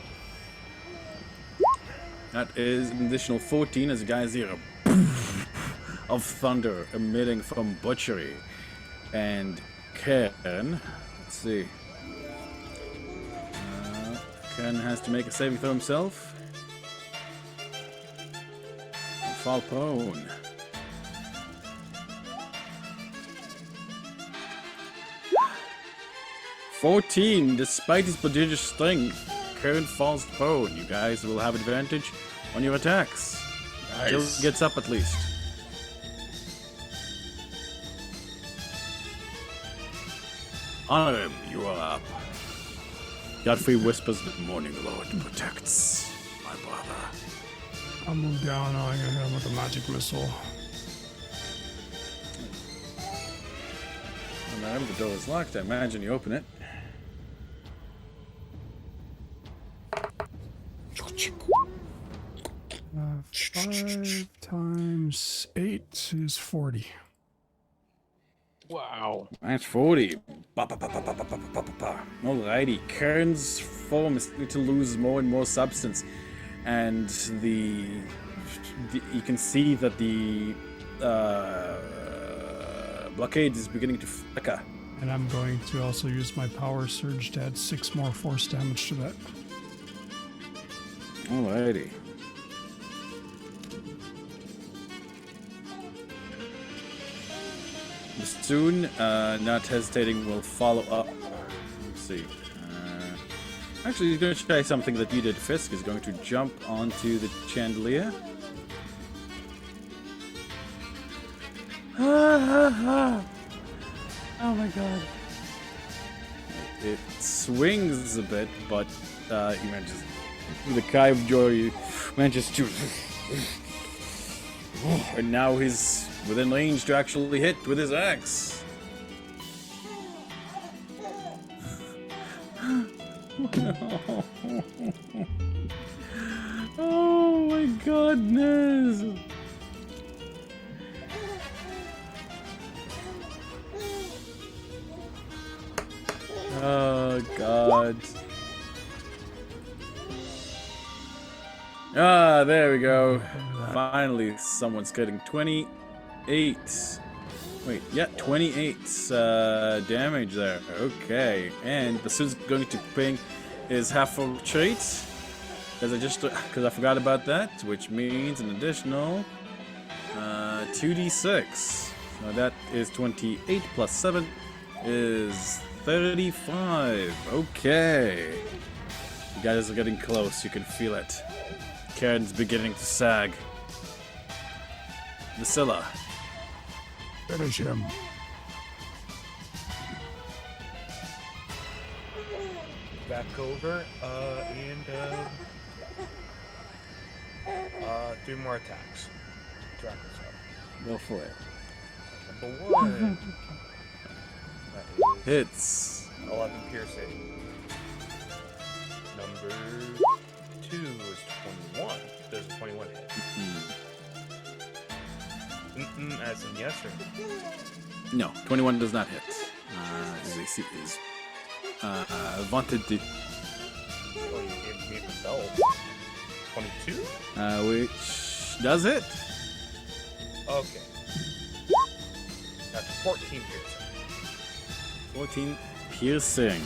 That is an additional 14 as you guys hear a of thunder emitting from Butchery. And Karen, let's see. Karen has to make a saving throw himself. And fall prone. "14, despite his prodigious strength, Karen falls prone. You guys will have advantage on your attacks. Until he gets up at least. Honor him, you are up. Godfrey whispers, "The Morning Lord protects my brother." I'll move down. I'm gonna hit him with a magic missile. Madam, the door is locked. I imagine you open it. Uh, 5 times 8 is 40. Wow. That's 40. Ba, ba, ba, ba, ba, ba, ba, ba, ba, ba. Alrighty, Kern's form is starting to lose more and more substance, and the you can see that the blockade is beginning to flicker. And I'm going to also use my power surge to add 6 more force damage to that. Alrighty. Soon, not hesitating, will follow up. Let's see. Actually, he's going to try something that you did, Fisk. He's going to jump onto the chandelier. Oh my god. It swings a bit, but he manages, with a cry of joy, he manages to. And now he's within range to actually hit with his axe. Oh my goodness. Oh god. Ah, there we go. Finally, someone's getting 28. Wait, yeah, 28 damage there. Okay, and Bassoon's going to ping his half full trait. Because I forgot about that, which means an additional 2d6. So that is 28 plus 7 is 35. Okay. You guys are getting close, you can feel it. Karen's beginning to sag. Vasilla, Finish him. Back over, and 3 more attacks. Drag this up. Go for it. Number 1. That is Hits. 11 piercing. Number 2 is 21. There's a 21 hit. As in yes or no? No, 21 does not hit. His AC is wanted to, Oh, you gave me the belt. 22? which does hit. Okay. That's 14 piercing. 14 piercing.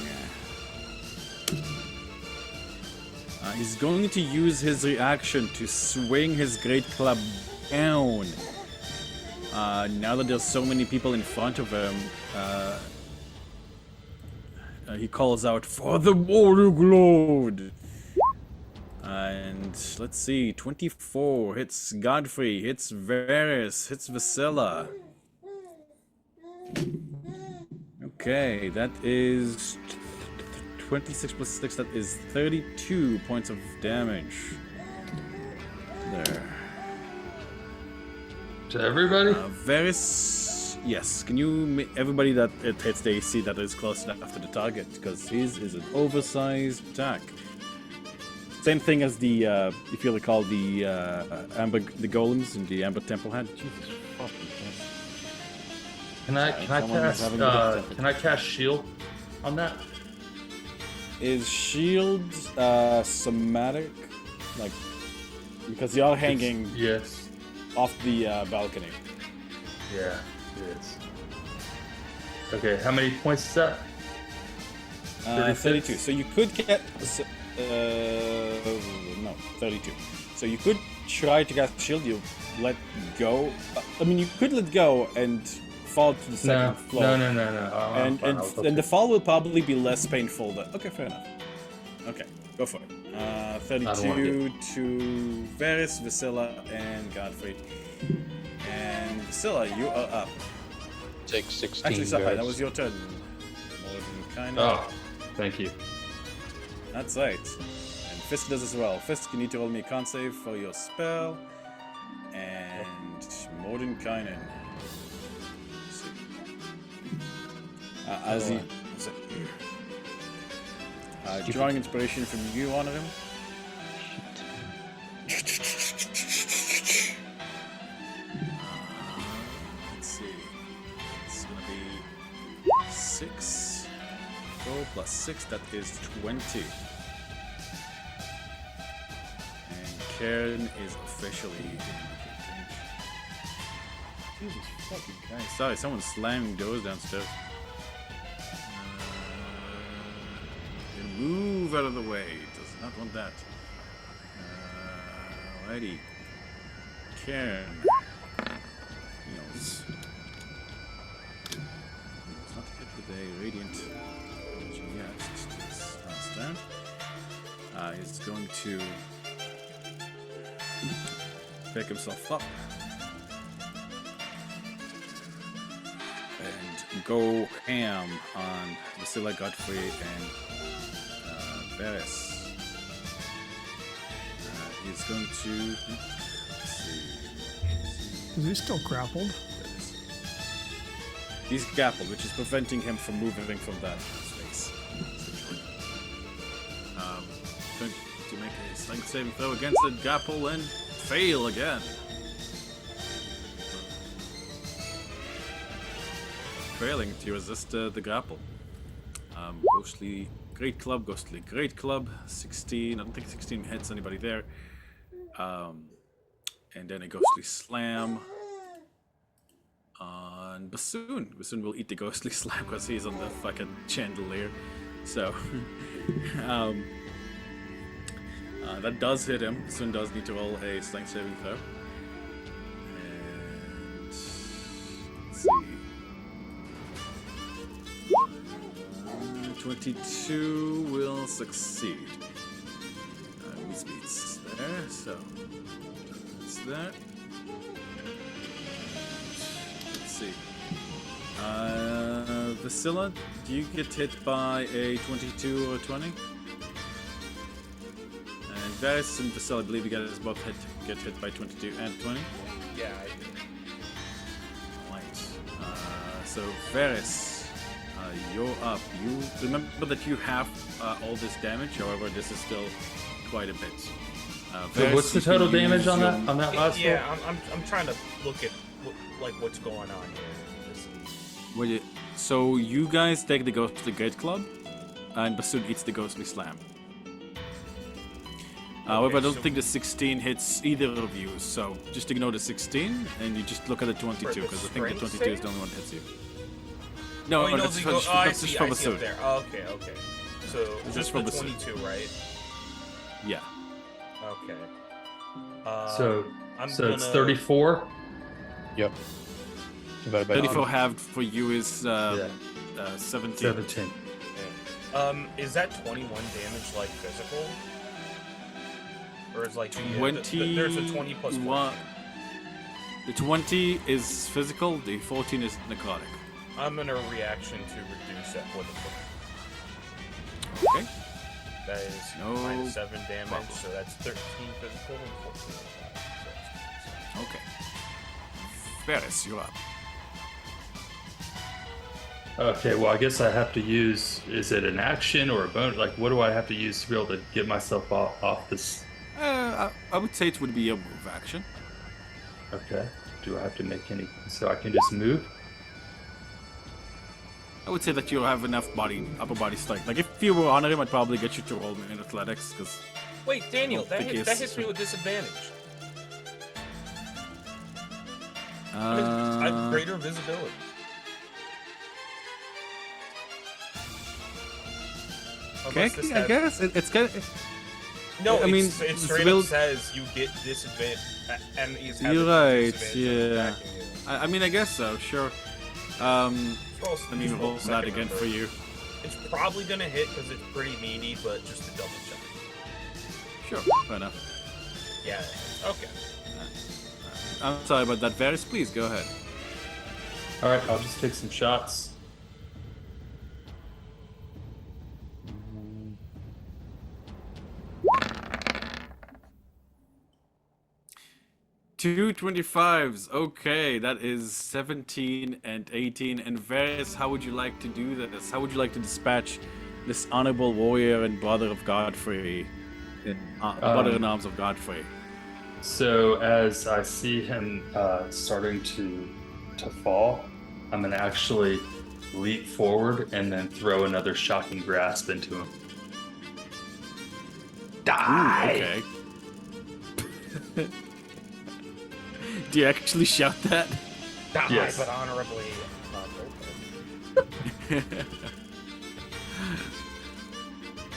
He's going to use his reaction to swing his great club down. Now that there's so many people in front of him, he calls out for the Mortal Globe. And let's see, 24 hits Godfrey, hits Varys, hits Vasilla. Okay, that is 26 plus 6, that is 32 points of damage. There. To everybody? Varys, yes. Can you, everybody that it hits the AC that is close enough to the target, because his is an oversized attack. Same thing as the, if you recall, the the golems in the Amber Temple had. Jesus fucking Christ. Can I someone's having a good time. can I cast shield on that? Is shield somatic? Like, because you are hanging Yes. off the balcony. Yeah, it is. Okay, how many points is that? 32. So you could get no, 32. So you could try to cast shield. You let go. I mean, you could let go and fall to the second floor. No. And the fall will probably be less painful. But okay, fair enough. Okay, go for it. 32 to Varys, Vasilla, and Godfrey. And Vasilla, you are up. Take 16. Actually, sorry, guys. that was your turn. Kind Oh, of. thank you. That's right. And Fist does as well. Fist, you need to roll me a con save for your spell. And Mordenkainen. As he drawing inspiration from you, honor him. Let's see. It's gonna be 6. 4 plus 6, that is 20. And Karen is officially in the Jesus fucking Christ. Sorry, someone's slamming doors downstairs. Move out of the way. Does not want that. Alrighty. Karen. Heals. It's not hit with a radiant energy yet. It's last turn. He's going to pick himself up and go ham on Vasilla, Godfrey, and Varys. He's going to. Let's see. Is he still grappled? He's grappled, which is preventing him from moving from that space. Going to make a strength saving throw against the grapple and fail again. Failing to resist the grapple. Ghostly Great Club, Ghostly Great Club, 16. I don't think 16 hits anybody there. And then a Ghostly Slam on Bassoon. Bassoon will eat the Ghostly Slam because he's on the fucking chandelier. So, that does hit him. Bassoon does need to roll a strength saving throw. And let's see. 22 will succeed. With beats there, so that's that. Let's see. Vasilla, do you get hit by a 22 or 20? And Varys and Vasilla, I believe you guys both get hit by 22 and 20. Yeah, I do. Right. So Varys, you're up. You remember that you have all this damage. However, this is still quite a bit. So Varys, what's the you can total damage use on your- that last roll? Yeah, I'm trying to look at what's going on here. So you guys take the Ghostly Gate Club, and Bassoon eats the Ghostly Slam. However, I don't so- think the 16 hits either of you, so just ignore the 16, and you just look at the 22, For the because I think the strength 22 is save? the only one that hits you. No, Oh, you know that's the just, I that's see, just for I see up Bassoon. there. Okay. So This just is for the Bassoon. 22, right? Yeah. Okay. So I'm so it's gonna- 34. Yep. Divided by 34 halved for you is 17. 17. Is that 21 damage like physical? Or is like 20. there's a 20 plus 14. The 20 is physical, the 14 is necrotic. I'm gonna reaction to reduce that with a Okay. That is No minus 7 damage, problem. so that's 13 physical and 14 necrotic. Okay. Varys, you're up. Okay, well, I guess I have to use. Is it an action or a bonus? Like, what do I have to use to be able to get myself off this? I would say it would be a move action. Okay. Do I have to make any? So I can just move. I would say that you have enough upper body strength. Like, if you were on him, I'd probably get you to roll in athletics, because... Wait, Daniel, I don't think that it's- hits me with disadvantage. I have greater visibility. Okay, Unless this I has- guess it's kind of... No, I mean, it straight will- up says you get disadvantage, and he's having You're right, disadvantage yeah. attacking you. I mean, I guess so, sure. Roll- Let me just roll the that second again number. for you. It's probably gonna hit because it's pretty meaty, but just to double check. Sure, fair enough. Yeah. Okay. I'm sorry about that, Varys. Please, go ahead. All right, I'll just take some shots. Two 25s. Okay, that is 17 and 18. And Varys, how would you like to do this? How would you like to dispatch this honorable warrior and brother of Godfrey? Brother in arms of Godfrey. So as I see him starting to fall, I'm gonna actually leap forward and then throw another shocking grasp into him. Die! Okay. Do you actually shout that? Die, Yes. but honorably.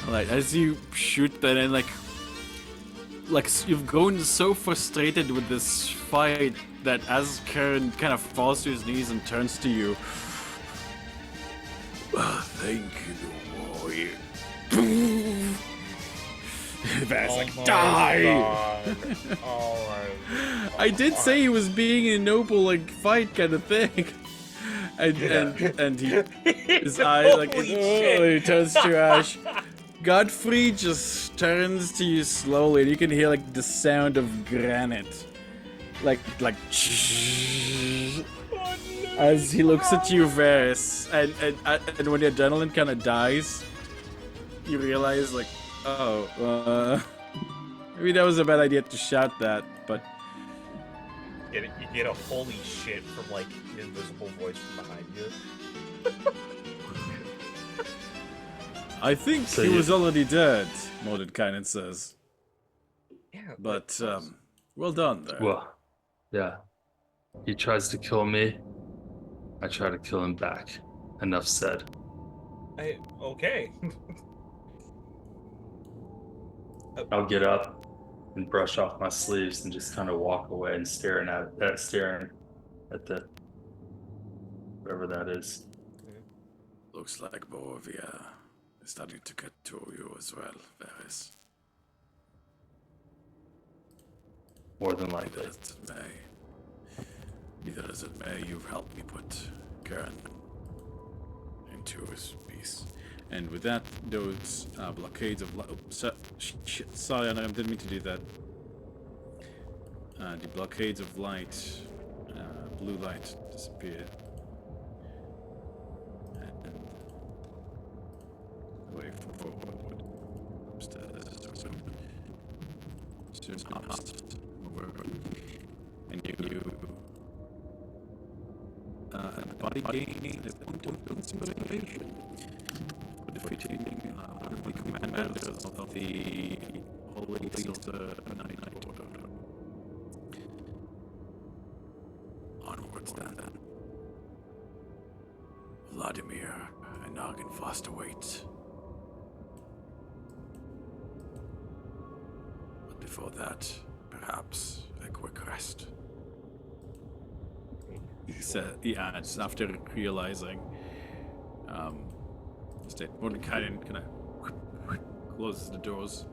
Alright, as you shoot that and like you've grown so frustrated with this fight that as Karen kind of falls to his knees and turns to you, thank you, warrior. That's like, die! Alright. I did say he was being a noble like fight kind of thing. And he his eyes like Holy oh, shit. he turns to ash. Godfrey just turns to you slowly, and you can hear like the sound of granite, like as he looks at you, Varys, and when the adrenaline kind of dies, you realize like, oh, maybe that was a bad idea to shout that, but You get a holy shit from like an invisible voice from behind you. I think So he you- was already dead. Mordenkainen says, Yeah, but well done there. Well, yeah. He tries to kill me. I try to kill him back. Enough said. Okay. I'll get up and brush off my sleeves and just kind of walk away and staring at the whatever that is. Looks like Borovia is starting to get to you as well, Varys. More than likely. Either as it may, you've helped me put can into his piece. And with that, those blockades of light. Sorry, I didn't mean to do that. The blockades of light, blue light, disappeared. And away forward. Upstairs. Soon past. And you body gain a point of inspiration. Defeating the commanders of the Holy Silver Night Order. Onwards then. Vladimir and Argonvostholt await. But before that, perhaps a quick rest. He adds after realizing State Mordekainen kind of closes the doors.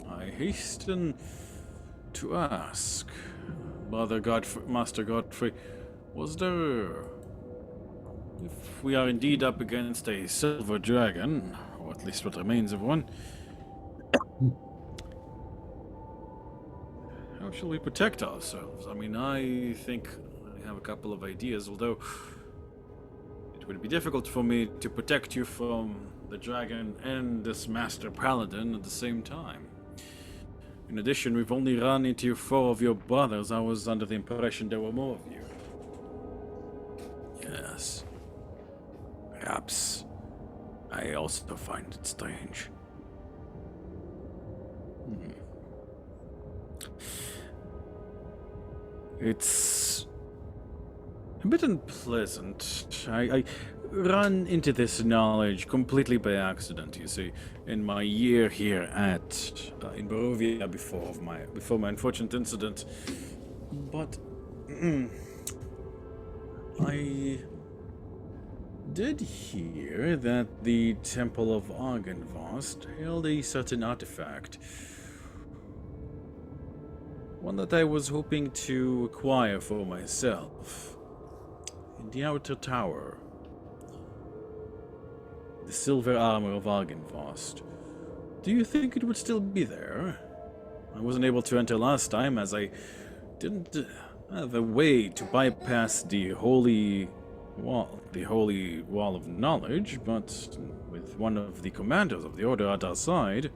I hasten to ask, Master Godfrey, was there, if we are indeed up against a silver dragon, or at least what remains of one, how shall we protect ourselves? I mean, I think I have a couple of ideas, although it would be difficult for me to protect you from the dragon and this Master Paladin at the same time. In addition, we've only run into 4 of your brothers. I was under the impression there were more of you. Yes. Perhaps I also find it strange. It's a bit unpleasant. I run into this knowledge completely by accident, you see, in my year here at in Barovia before my unfortunate incident. But I did hear that the Temple of Argonvost held a certain artifact. One that I was hoping to acquire for myself. In the outer tower. The silver armor of Argonvost. Do you think it would still be there? I wasn't able to enter last time as I didn't have a way to bypass the holy wall of knowledge, but with one of the commanders of the Order at our side,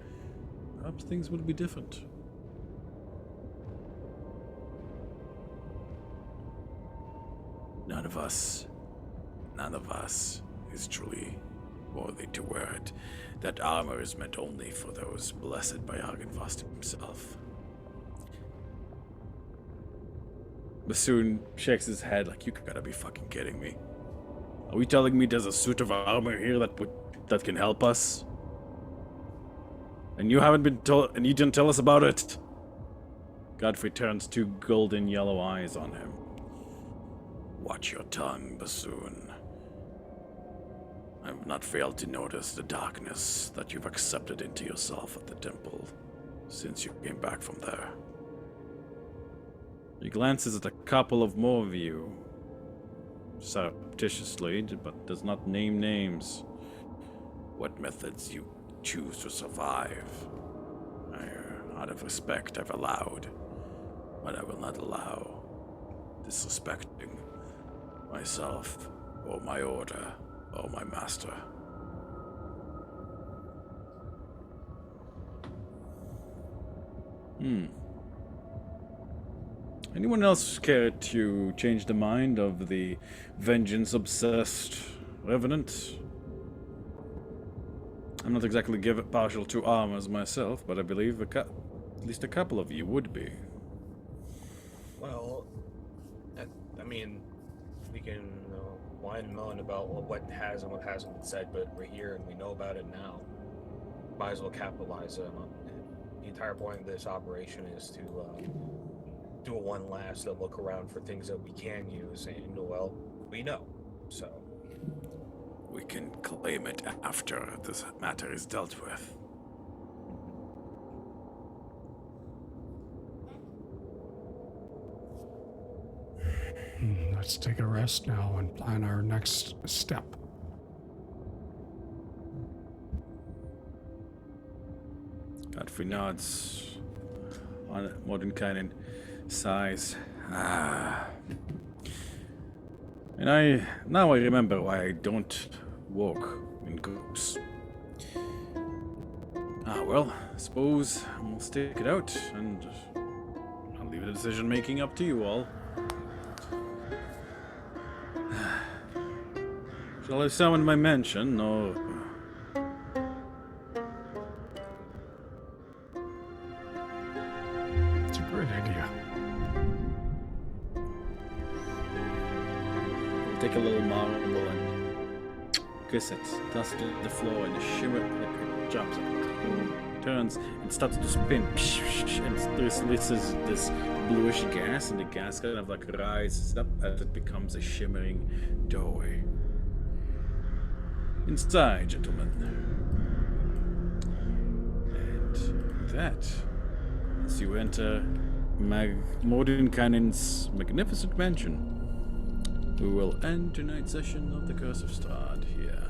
perhaps things would be different. None of us is truly worthy to wear it. That armor is meant only for those blessed by Argonvost himself. Bassoon shakes his head like, you gotta be fucking kidding me. Are we telling me there's a suit of armor here that can help us? And you haven't been told, and you didn't tell us about it? Godfrey turns 2 golden yellow eyes on him. Watch your tongue, Bassoon. I have not failed to notice the darkness that you've accepted into yourself at the temple since you came back from there. He glances at a couple of more of you, surreptitiously, but does not name names. What methods you choose to survive, out of respect, I've allowed, but I will not allow disrespecting myself or my order or my master. Anyone else care to change the mind of the vengeance-obsessed revenant? I'm not exactly partial to armors myself, but I believe at least a couple of you would be. Well, I mean, we can whine and moan about what has and what hasn't been said, but we're here and we know about it now. Might as well capitalize on it. The entire point of this operation is to do a one last look around for things that we can use, and well, we know, so. We can claim it after this matter is dealt with. let's take a rest now and plan our next step. Godfrey nods on Mordenkainen, sighs. Ah. And I remember why I don't walk in groups. Ah, well, I suppose we'll stick it out, and I'll leave the decision making up to you all. Shall I summon my mansion, or It's a great idea. take a little marble and kiss it, dust it the floor, and the shimmer like it jumps, turns, and starts to spin, and releases this bluish gas, and the gas kind of like rises up as it becomes a shimmering doorway. Inside, gentlemen. And that, as you enter Mordenkainen's magnificent mansion, we will end tonight's session of the Curse of Strahd here.